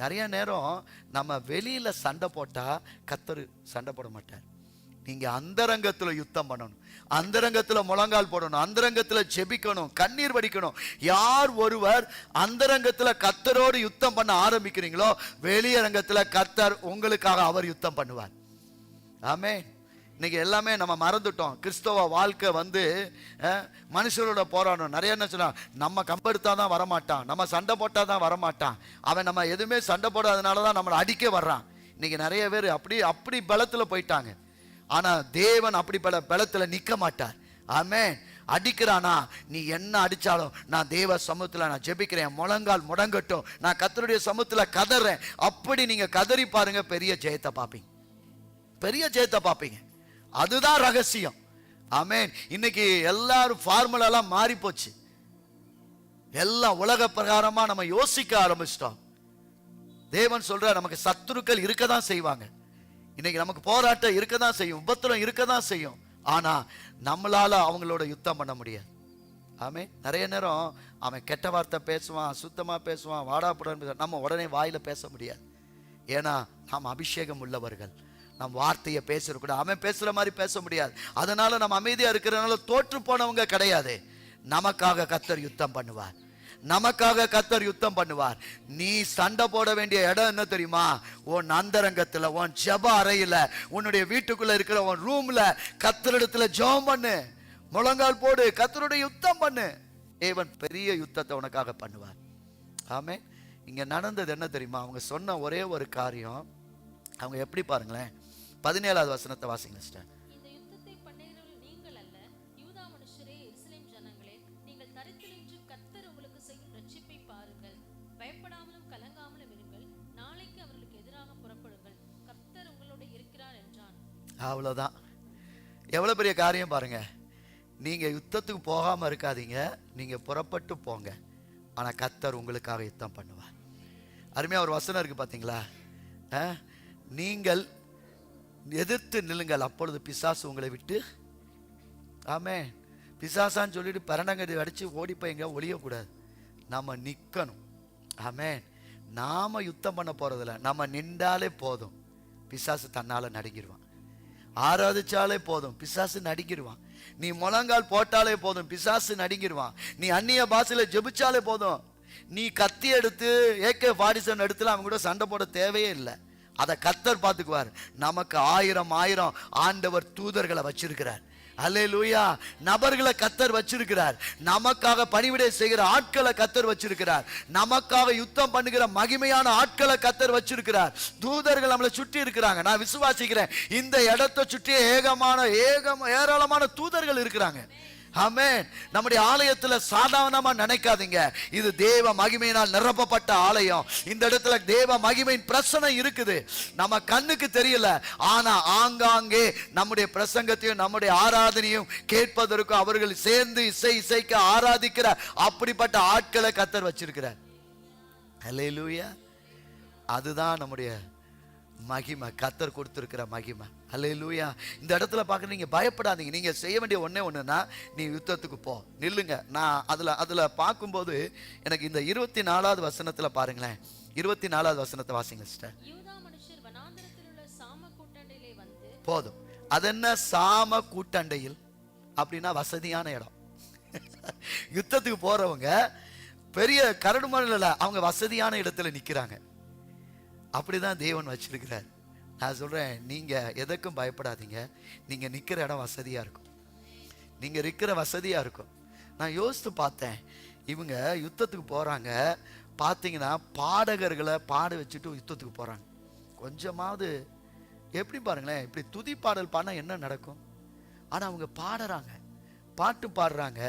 நிறைய நேரம் நம்ம வெளியில சண்டை போட்டா கர்த்தர் சண்டை போட மாட்டார். நீங்க அந்தரங்கத்துல யுத்தம் பண்ணணும், அந்தரங்கத்துல முழங்கால் போடணும், அந்தரங்கத்துல ஜெபிக்கணும், கண்ணீர் வடிக்கணும். யார் ஒருவர் அந்தரங்கத்துல கர்த்தரோடு யுத்தம் பண்ண ஆரம்பிக்கிறீங்களோ, வெளியரங்கத்துல கர்த்தர் உங்களுக்காக அவர் யுத்தம் பண்ணுவார். ஆமென். இன்னைக்கு எல்லாமே நம்ம மறந்துட்டோம். கிறிஸ்தவ வாழ்க்கை வந்து மனுஷரோட போராடணும். நிறைய என்ன சொன்னா, நம்ம கம்பெடுத்தா தான் வரமாட்டான், நம்ம சண்டை போட்டா தான் வரமாட்டான், அவன் நம்ம எதுவுமே சண்டை போடாதனால தான் நம்மளை அடிக்க வர்றான். இன்னைக்கு நிறைய பேர் அப்படி பலத்துல போயிட்டாங்க. ஆனா தேவன் அப்படி பலத்துல நிக்க மாட்டார். ஆமென். அடிக்கிறானா, நீ என்ன அடிச்சாலும் நான் தேவ சமூகத்துல நான் ஜெபிக்கிறேன், முழங்கால் முடங்கட்டும், நான் கர்த்தருடைய சமூகத்துல கதறேன். அப்படி நீங்க கதறி பாருங்க, பெரிய ஜெயத்தை பார்ப்பீங்க, பெரிய ஜெயத்தை பார்ப்பீங்க. அதுதான் ரகசியம். ஆமென். இன்னைக்கு எல்லாரும் ஃபார்முலா மாறி போச்சு. எல்லாம் உலக பிரகாரமா நம்ம யோசிக்க ஆரம்பிச்சிட்டோம். தேவன் சொல்ற, நமக்கு சத்துருக்கள் இருக்கதான் செய்வாங்க, இன்னைக்கு நமக்கு போராட்டம் இருக்கதான் செய்யும், உபத்திரம் இருக்கதான் செய்யும். ஆனா நம்மளால அவங்களோட யுத்தம் பண்ண முடியாது. ஆமென். நிறைய நேரம் அவன் கெட்ட வார்த்தை பேசுவான், சுத்தமா பேசுவான், வாடாப்புடன் பேசுவான், நம்ம உடனே வாயில பேச முடியாது. ஏன்னா நாம் அபிஷேகம் உள்ளவர்கள், நம் வார்த்தையை பேசுற, அவன் பேசுற மாதிரி பேச முடியாது. அதனால நம்ம அமைதியா இருக்கிறதுனால தோற்று போனவங்க கிடையாது. நமக்காக கர்த்தர் யுத்தம் பண்ணுவார், நமக்காக கர்த்தர் யுத்தம் பண்ணுவார். நீ சண்டை போட வேண்டிய இடம் என்ன தெரியுமா? உன் அந்தரங்கத்துல, உன் ஜெப அறையில, உன்னுடைய வீட்டுக்குள்ள இருக்கிற உன் ரூம்ல கர்த்தரிடத்துல ஜெபம் பண்ணு, முழங்கால் போடு, கர்த்தருடைய யுத்தம் பண்ணு. தேவன் பெரிய யுத்தத்தை உனக்காக பண்ணுவார். ஆமென். இங்க நடந்தது என்ன தெரியுமா? அவங்க சொன்ன ஒரே ஒரு காரியம். அவங்க எப்படி பாருங்களேன், 17வது வசனத்தை வாசிங்க சிஸ்டர். இந்த யுத்தத்தை பண்ணுகிறவர்கள் நீங்கள் அல்ல, யூதா மனுஷரே, எருசலேம் ஜனங்களே, நீங்கள் தரித்து நின்று கர்த்தர் உங்களுக்கு செய்யும் ரட்சிப்பை பாருங்கள். பயப்படாமலும் கலங்காமலும் இருங்கள், நாளைக்கு அவர்களுக்கு எதிராக புறப்படுங்கள், கர்த்தர் உங்களோட இருக்கிறார் என்றான். அவ்வளவுதான். எவ்வளவு பெரிய காரியம் பாருங்க. நீங்க யுத்தத்துக்கு போகாம இருக்காதீங்க, நீங்க புறப்பட்டு போங்க, ஆனா கர்த்தர் உங்களுக்காக யுத்தம் பண்ணுவார். அருமையா ஒரு வசனம் இருக்கு பாத்தீங்களா? நீங்கள் எதிர்த்து நில்லுங்கள், அப்பொழுது பிசாசு உங்களை விட்டு. ஆமென். பிசாசான்னு சொல்லிட்டு பரணங்கடி அடிச்சு ஓடி போய் எங்க ஒளியக்கூடாது, நாம நிக்கணும். ஆமென். நாம யுத்தம் பண்ண போறதில்ல, நம்ம நின்றாலே போதும், பிசாசு தன்னால நடுங்கிடுவான். ஆராதிச்சாலே போதும் பிசாசு நடுங்கிடுவான். நீ முழங்கால் போட்டாலே போதும் பிசாசு நடுங்கிடுவான். நீ அந்நிய பாஷையில ஜெபிச்சாலே போதும். நீ கத்தி எடுத்து AK-47 எடுத்துல அவங்க கூட சண்டை போட தேவையே இல்லை. அதை கர்த்தர் பார்த்துக்குவார். நமக்கு 1000 ஆண்டவர் தூதர்களை வச்சிருக்கிறார். அல்லேலூயா. நபர்களை கர்த்தர் வச்சிருக்கிறார். நமக்காக பணிவிடை செய்கிற ஆட்களை கர்த்தர் வச்சிருக்கிறார். நமக்காக யுத்தம் பண்ணுகிற மகிமையான ஆட்களை கர்த்தர் வச்சிருக்கிறார். தூதர்கள் நம்மளை சுற்றி இருக்கிறாங்க. நான் விசுவாசிக்கிறேன் இந்த இடத்தை சுற்றி ஏராளமான தூதர்கள் இருக்கிறாங்க. ஆமென். நம்முடைய ஆலயத்துல சாதாரணமா நினைக்காதீங்க. இது தேவ மகிமையினால் நிரப்பப்பட்ட ஆலயம். இந்த இடத்துல தேவ மகிமையின் பிரசன்னம் இருக்குது. நம்ம கண்ணுக்கு தெரியல, ஆனா ஆங்காங்கே நம்முடைய பிரசங்கத்தையும் நம்முடைய ஆராதனையும் கேட்பதற்கும் அவர்கள் சேர்ந்து இசைக்க ஆராதிக்கிற அப்படிப்பட்ட ஆட்களை கர்த்தர் வச்சிருக்கிறார். அல்லேலூயா. அதுதான் நம்முடைய மகிமை, கர்த்தர் கொடுத்திருக்கிற மகிமை. அல்லேலூயா. இந்த இடத்துல பார்க்க நீங்க பயப்படாதீங்க. நீங்க செய்ய வேண்டிய ஒண்ணேன்னா நீ யுத்தத்துக்கு போ, நில்லுங்க. நான் அதுல பார்க்கும்போது எனக்கு இந்த 24வது வசனத்துல பாருங்களேன். 24வது வசனத்தை வாசிங்க சிஸ்டர். யூதா மனுஷர் வனாந்தரத்தில் உள்ள சாம கூட்டண்டையிலே வந்து. போதும். அது என்ன சாம கூட்டண்டையில் அப்படின்னா வசதியான இடம். யுத்தத்துக்கு போறவங்க பெரிய கரடுமலையில அவங்க வசதியான இடத்துல நிக்கிறாங்க. அப்படிதான் தேவன் வச்சிருக்கிறார். நான் சொல்றேன், நீங்க எதற்கும் பயப்படாதீங்க. நீங்க நிக்கிற இடம் வசதியா இருக்கும். நீங்க இருக்கிற வசதியா இருக்கும். நான் யோசித்து பார்த்தேன், இவங்க யுத்தத்துக்கு போறாங்க. பார்த்தீங்கன்னா பாடகர்களை பாட வச்சுட்டு யுத்தத்துக்கு போறாங்க. கொஞ்சமாவது எப்படி பாருங்களேன், இப்படி துதி பாடல் பாடினா என்ன நடக்கும்? ஆனா அவங்க பாடுறாங்க, பாட்டு பாடுறாங்க.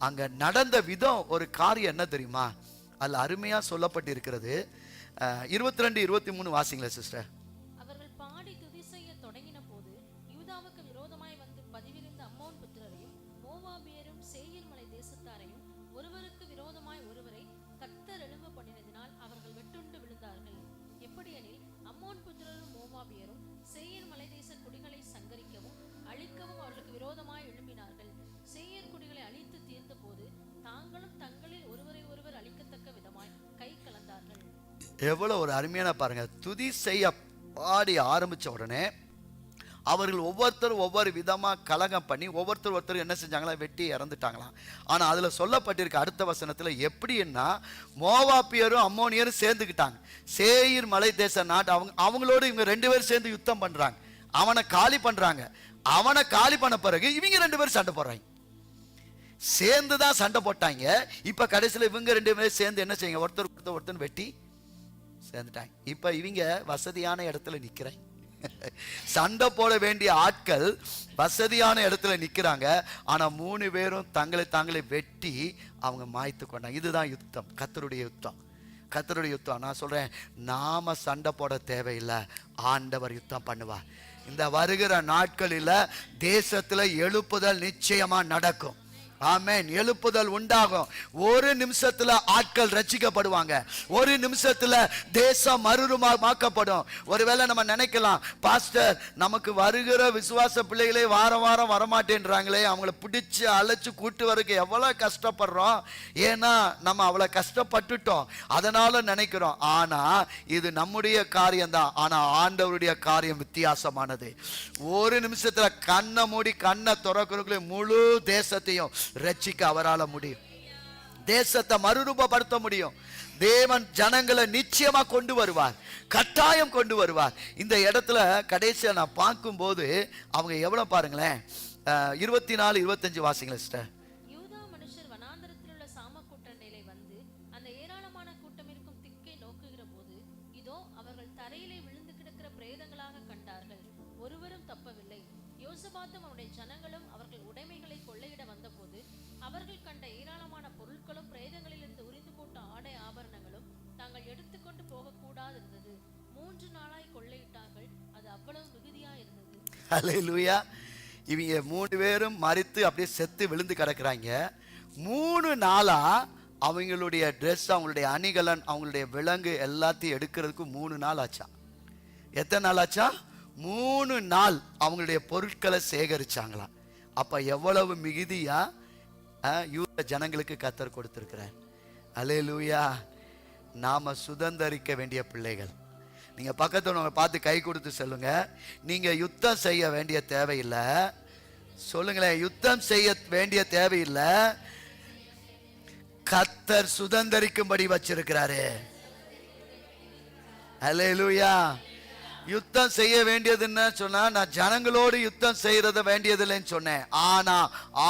அங்க நடந்த விதம் ஒரு காரியம் என்ன தெரியுமா? அதுல அருமையா சொல்லப்பட்டு இருக்கிறது. 22, 23 வாசிங்களா சிஸ்டர். அவர்கள் பாடி துதி செய்ய தொடங்கின போது யூதாவுக்கு விரோதமாய் வந்து பதிவிருந்த அம்மோன் புத்திரரையும் மோவாபியரும் சேயீர் மலை தேசத்தாரையும் ஒருவருக்கு விரோதமாய் ஒருவரை கர்த்தர் எழும்ப பண்ணினதினால் அவர்கள் வெட்டுண்டு விழுந்தார்கள். எப்படியெனில் அம்மோன் புத்திரரும் மோவாபியரும் சேயீர் மலை தேச குடிகளை சங்கரிக்கவும் அழிக்கவும் அவர்களுக்கு விரோதமாய் எழும்பினார்கள். சேயீர் குடிகளை அழித்து தீர்ந்த போது தாங்களும் தங்களில் ஒருவரை ஒருவர் அழிக்கத்தக்க விதமாய் கை கலந்தார்கள். எவ்வளவு ஒரு அருமையான பாருங்க. துதி செய்ய பாடி ஆரம்பிச்ச உடனே அவர்கள் ஒவ்வொருத்தரும் ஒவ்வொரு விதமா கலகம் பண்ணி ஒவ்வொருத்தர் என்ன செஞ்சாங்களா, வெட்டி இறந்துட்டாங்களாம். ஆனா அதுல சொல்லப்பட்டிருக்க அடுத்த வசனத்துல எப்படின்னா, மோவாபியரும் அம்மோனியரும் சேர்ந்துக்கிட்டாங்க. சேயீர் மலை தேச நாட்டு அவங்களோடு இவங்க 2 பேரும் சேர்ந்து யுத்தம் பண்றாங்க. அவனை காலி பண்றாங்க. அவனை காலி பண்ண பிறகு இவங்க 2 பேரும் சண்டை போடுறாங்க. சேர்ந்துதான் சண்டை போட்டாங்க. இப்ப கடைசியில இவங்க 2 பேரும் சேர்ந்து என்ன செய்யுங்க, ஒருத்தர் வெட்டி சேர்ந்துட்டாங்க. இப்ப இவங்க வசதியான இடத்துல நிக்கிறாங்க. சண்டை போட வேண்டிய ஆட்கள் வசதியான இடத்துல நிக்கிறாங்க. ஆனா 3 பேரும் தங்களை வெட்டி அவங்க மாய்த்து கொண்டாங்க. இதுதான் யுத்தம், கர்த்தருடைய யுத்தம். கர்த்தருடைய யுத்தம். நான் சொல்றேன், நாம சண்டை போட தேவையில்லை, ஆண்டவர் யுத்தம் பண்ணுவார். இந்த வருகிற நாட்களில் தேசத்துல எழுப்புதல் நிச்சயமா நடக்கும். ஆமென். எழுப்புதல் உண்டாகும். ஒரு நிமிஷத்துல ஆட்கள் ரட்சிக்கப்படுவாங்க. ஒரு நிமிஷத்துல தேசம் மறுரூபமாக்கப்படும். ஒருவேளை நம்ம நினைக்கலாம், பாஸ்டர் நமக்கு வருகிற விசுவாச பிள்ளைகளே வாரம் வரமாட்டேன்றாங்களே, அவங்கள பிடிச்சு அழைச்சு கூட்டு வரக்கு எவ்வளவு கஷ்டப்படுறோம். ஏன்னா நம்ம அவ்வளவு கஷ்டப்பட்டுட்டோம், அதனால நினைக்கிறோம். ஆனா இது நம்முடைய காரியம் தான். ஆனா ஆண்டவருடைய காரியம் வித்தியாசமானது. ஒரு நிமிஷத்துல கண்ணை மூடி கண்ணை திறக்கிறதுக்குள்ள முழு தேசத்தையும் ரட்சிக்க அவரால முடியும். தேசத்தை மறுரூபப்படுத்த முடியும். தேவன் ஜனங்களை நிச்சயமா கொண்டு வருவார், கட்டாயம் கொண்டு வருவார். இந்த இடத்துல கடைசியா நான் பார்க்கும்போது அவங்க எவ்வளவு பாருங்களேன். 24, 25 வாசிங்களேன் சிஸ்டர். யூதா மனுஷர் வனாந்தரத்தில் உள்ள சாம கூட்டண்டையிலே வந்து அந்த ஏராளமான கூட்டம் இருக்கும் திக்கை நோக்குகிற போது இதோ அவர்கள் தரையிலே விழுந்து கிடக்கிற பிரேதங்களாக கண்டார்கள். ஒருவரும் தப்பவில்லை. யோசபாத்தும் அவருடைய ஜனங்களும் அவர்கள் உடைமைகளை கொள்ளையிட வந்தபோது அவர்கள் கண்ட ஏராளமான பொருட்களும் பிரேதங்களிலிருந்து உரிந்து போட்ட ஆடை ஆபரணங்களும் தாங்கள் எடுத்துக்கொண்டு போகக்கூடாது இருந்தது. 3 நாளாய் கொள்ளையிட்டார்கள். அது அவ்வளவு மிகுதியா இருந்தது. அல்லேலூயா. இவங்க 3 பேரும் மரித்து அப்படியே செத்து விழுந்து கிடக்குறாங்க. 3 நாளா அவங்களுடைய ட்ரெஸ், அவங்களுடைய அணிகலன், அவங்களுடைய விலங்கு எல்லாத்தையும் எடுக்கிறதுக்கு 3 நாள் ஆச்சா. எத்தனை நாள் ஆச்சா? 3 நாள் அவங்களுடைய பொருட்களை சேகரிச்சாங்களா. அப்ப எவ்வளவு மிகுதியா யூத ஜனங்களுக்கு கர்த்தர் கொடுத்திருக்கிறார். அல்லேலூயா. நாம சுதந்தரிக்க வேண்டிய பிள்ளைகள், நீங்க பக்கத்துல பார்த்து கை கொடுத்து சொல்லுங்க, நீங்க யுத்தம் செய்ய வேண்டிய தேவையில்லை. சொல்லுங்களேன், யுத்தம் செய்ய வேண்டிய தேவையில்லை, கர்த்தர் சுதந்தரிக்கும்படி வச்சிருக்கிறாரு. அல்லேலூயா. யுத்தம் செய்ய வேண்டியதுன்னு சொன்னா, நான் ஜனங்களோடு யுத்தம் செய்யறத வேண்டியதில்லைன்னு சொன்னேன். ஆனா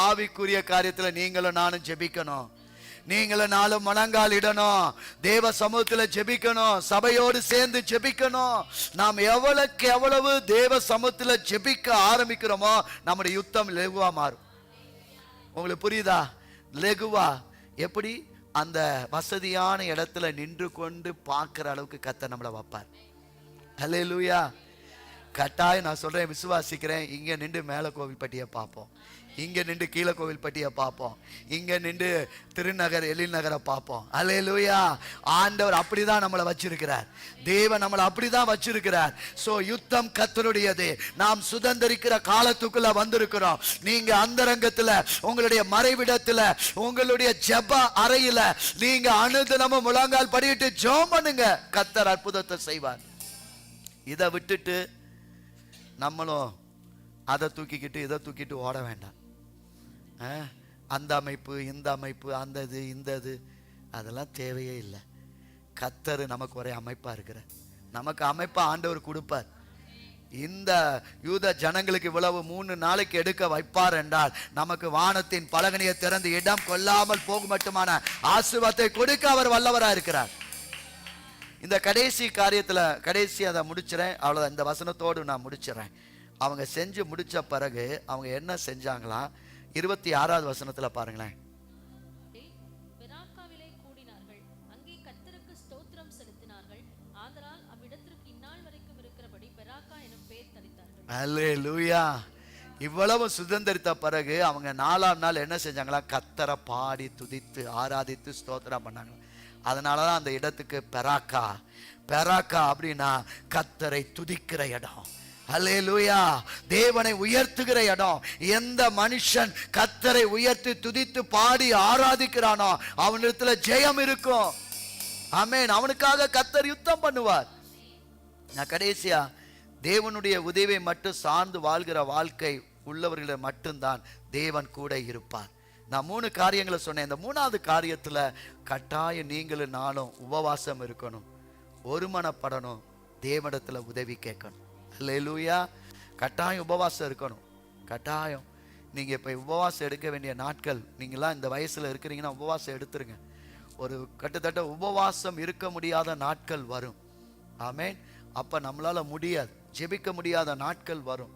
ஆவிக்குரிய காரியத்துல நீங்களும் நானும் ஜெபிக்கணும். நீங்களும் நாளும் முழங்கால் இடணும், தேவ சமூகத்துல ஜெபிக்கணும், சபையோடு சேர்ந்து ஜெபிக்கணும். நாம் எவ்வளவுக்கு எவ்வளவு தேவ சமூகத்துல ஜெபிக்க ஆரம்பிக்கிறோமோ நம்முடைய யுத்தம் லெகுவா மாறும். உங்களுக்கு புரியுதா? லெகுவா எப்படி? அந்த வசதியான இடத்துல நின்று கொண்டு பார்க்கிற அளவுக்கு கர்த்தர் நம்மளை வைப்பார். அல்லேலூயா. கட்டாயம் நான் சொல்றேன், விசுவாசிக்கிறேன். இங்க நின்று மேல கோவில்பட்டியை பார்ப்போம், இங்க நின்று கீழே கோவில்பட்டியை பார்ப்போம், இங்க நின்று திருநகர் எழில் நகரை பார்ப்போம். அல்லேலூயா. ஆண்டவர் அப்படிதான் நம்மளை வச்சிருக்கிறார். தேவன் நம்மளை அப்படிதான் வச்சிருக்கிறார். சோ யுத்தம் கர்த்தருடையது. நாம் சுதந்திரிக்கிற காலத்துக்குள்ள வந்திருக்கிறோம். நீங்க அந்தரங்கத்துல, உங்களுடைய மறைவிடத்துல, உங்களுடைய ஜெப அறையில நீங்க அனுதினமும் முழங்கால் படியிட்டு ஜெபம் பண்ணுங்க, கர்த்தர் அற்புதத்தை செய்வார். இதை விட்டுட்டு நம்மளும் அதை தூக்கிக்கிட்டு இதை தூக்கிட்டு ஓட வேண்டாம். அந்த அமைப்பு இந்த அமைப்பு, அந்த இது இந்த இது, அதெல்லாம் தேவையே இல்லை. கர்த்தர் நமக்கு ஒரே அமைப்பா இருக்கிற, நமக்கு அமைப்பா ஆண்டவர் கொடுப்பார். இந்த யூத ஜனங்களுக்கு இவ்வளவு 3 நாளைக்கு எடுக்க வைப்பார் என்றால், நமக்கு வானத்தின் பலகனியை திறந்து இடம் கொள்ளாமல் போக மட்டுமான ஆசீர்வாதத்தை கொடுக்க அவர் வல்லவரா இருக்கிறார். இந்த கடைசி காரியத்துல கடைசி அதை முடிச்சிடறேன், அவ்வளோ. இந்த வசனத்தோடு நான் முடிச்சிடறேன். அவங்க செஞ்சு முடிச்ச பிறகு அவங்க என்ன செஞ்சாங்களா? 26வது வசனத்துல பாருங்களேன். பெராக்காவிலே கூடினார்கள், அங்கே கர்த்தருக்கு ஸ்தோத்திரம் செலுத்தினார்கள். ஆதலால் அவ்விடத்திற்கு இந்நாள் வரைக்கும் இருக்கிறபடி பெராக்கா எனும் பெயர் தரித்தார்கள். அல்லேலூயா. இவ்வளவு சுதந்திரித்த பிறகு அவங்க 4ஆம் நாள் என்ன செஞ்சாங்களா? கர்த்தரை பாடி துதித்து ஆராதித்து ஸ்தோத்திரம் பண்ணாங்க. அதனாலதான் அந்த இடத்துக்கு பெராக்கா. பெராக்கா அப்படின்னா கர்த்தரை துதிக்கிற இடம். அல்லேலூயா. தேவனை உயர்த்துகிற இடம். எந்த மனுஷன் கர்த்தரை உயர்த்தி துதித்து பாடி ஆராதிக்கிறானோ அவனிடத்துல ஜெயம் இருக்கும். ஆமென். அவனுக்காக கர்த்தர் யுத்தம் பண்ணுவார். நான் கடைசியா, தேவனுடைய உதவியை மட்டும் சார்ந்து வாழ்கிற வாழ்க்கை உள்ளவர்களை மட்டும்தான் தேவன் கூட இருப்பார். நான் 3 காரியங்களை சொன்னேன். இந்த 3வது காரியத்துல கட்டாயம் நீங்களும் நானும் உபவாசம் இருக்கணும், ஒருமனப்படணும், தேவனிடத்துல உதவி கேட்கணும். அல்லேலூயா. கட்டாயம் உபவாசம் இருக்கணும். கட்டாயம். நீங்க இப்ப உபவாசம் எடுக்க வேண்டிய நாட்கள், நீங்களாம் இந்த வயசுல இருக்கிறீங்கன்னா உபவாசம் எடுத்துருங்க. ஒரு கிட்டத்தட்ட உபவாசம் இருக்க முடியாத நாட்கள் வரும். ஆமென். அப்ப நம்மளால முடியாது, ஜெபிக்க முடியாத நாட்கள் வரும்.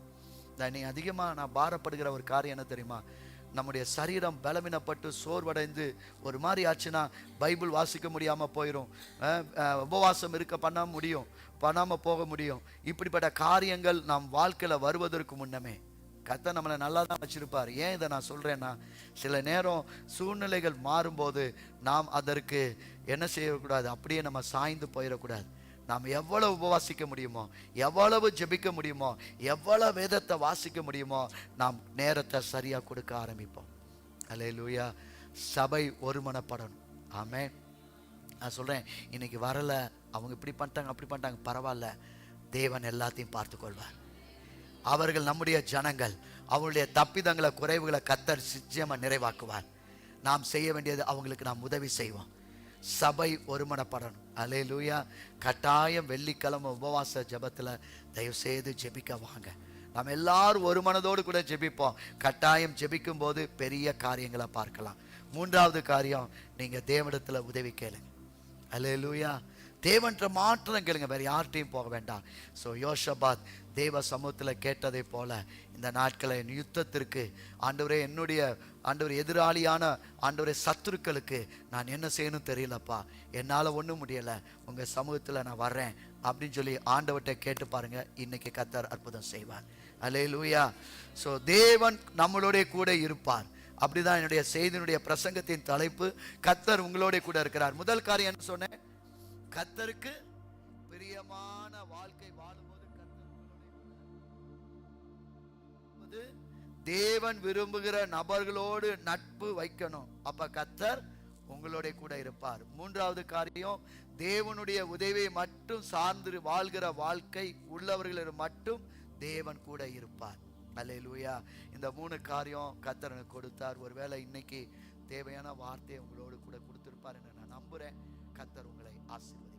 நீ அதிகமா நான் பாரப்படுகிற ஒரு காரியம் என்ன தெரியுமா? நம்முடைய சரீரம் பலவீனப்பட்டு சோர்வடைந்து ஒரு மாதிரி ஆச்சுன்னா பைபிள் வாசிக்க முடியாம போயிடும், உபவாசம் இருக்க பண்ணாம போக முடியும். இப்படிப்பட்ட காரியங்கள் நம் வாழ்க்கையில வருவதற்கு முன்னமே கர்த்தர் நம்மளை நல்லா தான் வச்சிருப்பார். ஏன் இதை நான் சொல்றேன்னா, சில நேரம் சூழ்நிலைகள் மாறும்போது நாம் அதற்கு என்ன செய்யக்கூடாது, அப்படியே நம்ம சாய்ந்து போயிடக்கூடாது. நாம் எவ்வளவு உபவாசிக்க முடியுமோ, எவ்வளவு ஜெபிக்க முடியுமோ, எவ்வளவு வேதத்தை வாசிக்க முடியுமோ, நாம் நேரத்தை சரியா கொடுக்க ஆரம்பிப்போம். அல்லேலூயா. சபை ஒருமனப்படணும். ஆமென். நான் சொல்றேன், இன்னைக்கு வரல, அவங்க இப்படி பண்ணிட்டாங்க அப்படி பண்ணிட்டாங்க, பரவாயில்ல, தேவன் எல்லாத்தையும் பார்த்து கொள்வார். அவர்கள் நம்முடைய ஜனங்கள். அவங்களுடைய தப்பிதங்களை குறைவுகளை கர்த்தர் நிச்சயமா நிறைவாக்குவார். நாம் செய்ய வேண்டியது அவங்களுக்கு நாம் உதவி செய்வோம். சபை ஒருமனப்படணும். அல்லேலூயா. கட்டாயம் வெள்ளிக்கிழமை உபவாச ஜெபத்துல தயவு செய்து ஜெபிக்க வாங்க. நாம் எல்லாரும் ஒரு மனதோடு கூட ஜெபிப்போம். கட்டாயம் ஜெபிக்கும் போது பெரிய காரியங்களை பார்க்கலாம். 3வது காரியம், நீங்க தேவனிடத்துல உதவி கேளுங்க. அல்லேலூயா. தேவன்ற மாற்றம் கேளுங்க, வேற யார்கிட்டையும் போக வேண்டாம். ஸோ யோசபாத் தேவ சமூகத்தில் கேட்டதை போல இந்த நாட்களை யுத்தத்திற்கு ஆண்டவரே, என்னுடைய ஆண்டவர் எதிராளியான ஆண்டவரே சத்துருக்களுக்கு நான் என்ன செய்யணும் தெரியலப்பா, என்னால் ஒன்றும் முடியலை, உங்கள் சமூகத்தில் நான் வர்றேன் அப்படின்னு சொல்லி ஆண்டவர்கிட்ட கேட்டு பாருங்க. இன்னைக்கு கர்த்தர் அற்புதம் செய்வார். அல்லேலூயா. ஸோ தேவன் நம்மளோட கூட இருப்பார். அப்படிதான் என்னுடைய செய்தியினுடைய பிரசங்கத்தின் தலைப்பு, கர்த்தர் உங்களோட கூட இருக்கிறார். முதல் காரியம் என்ன சொன்னேன்? கர்த்தருக்கு பிரியமான வாழ்க்கை வாழும்போது தேவன் விரும்புகிற நபர்களோடு நட்பு வைக்கணும். அப்ப கர்த்தர் உங்களோட கூட இருப்பார். மூன்றாவது காரியம், தேவனுடைய உதவியை மட்டும் சார்ந்து வாழ்கிற வாழ்க்கை உள்ளவர்களிடம் மட்டும் தேவன் கூட இருப்பார். அல்லேலூயா. இந்த 3 காரியம் கர்த்தர் எனக்கு கொடுத்தார். ஒருவேளை இன்னைக்கு தேவையான வார்த்தையை உங்களோடு கூட கொடுத்திருப்பார் என்று நான் நம்புறேன். கர்த்தர் உங்களை ஆசீர்வதிப்பார்.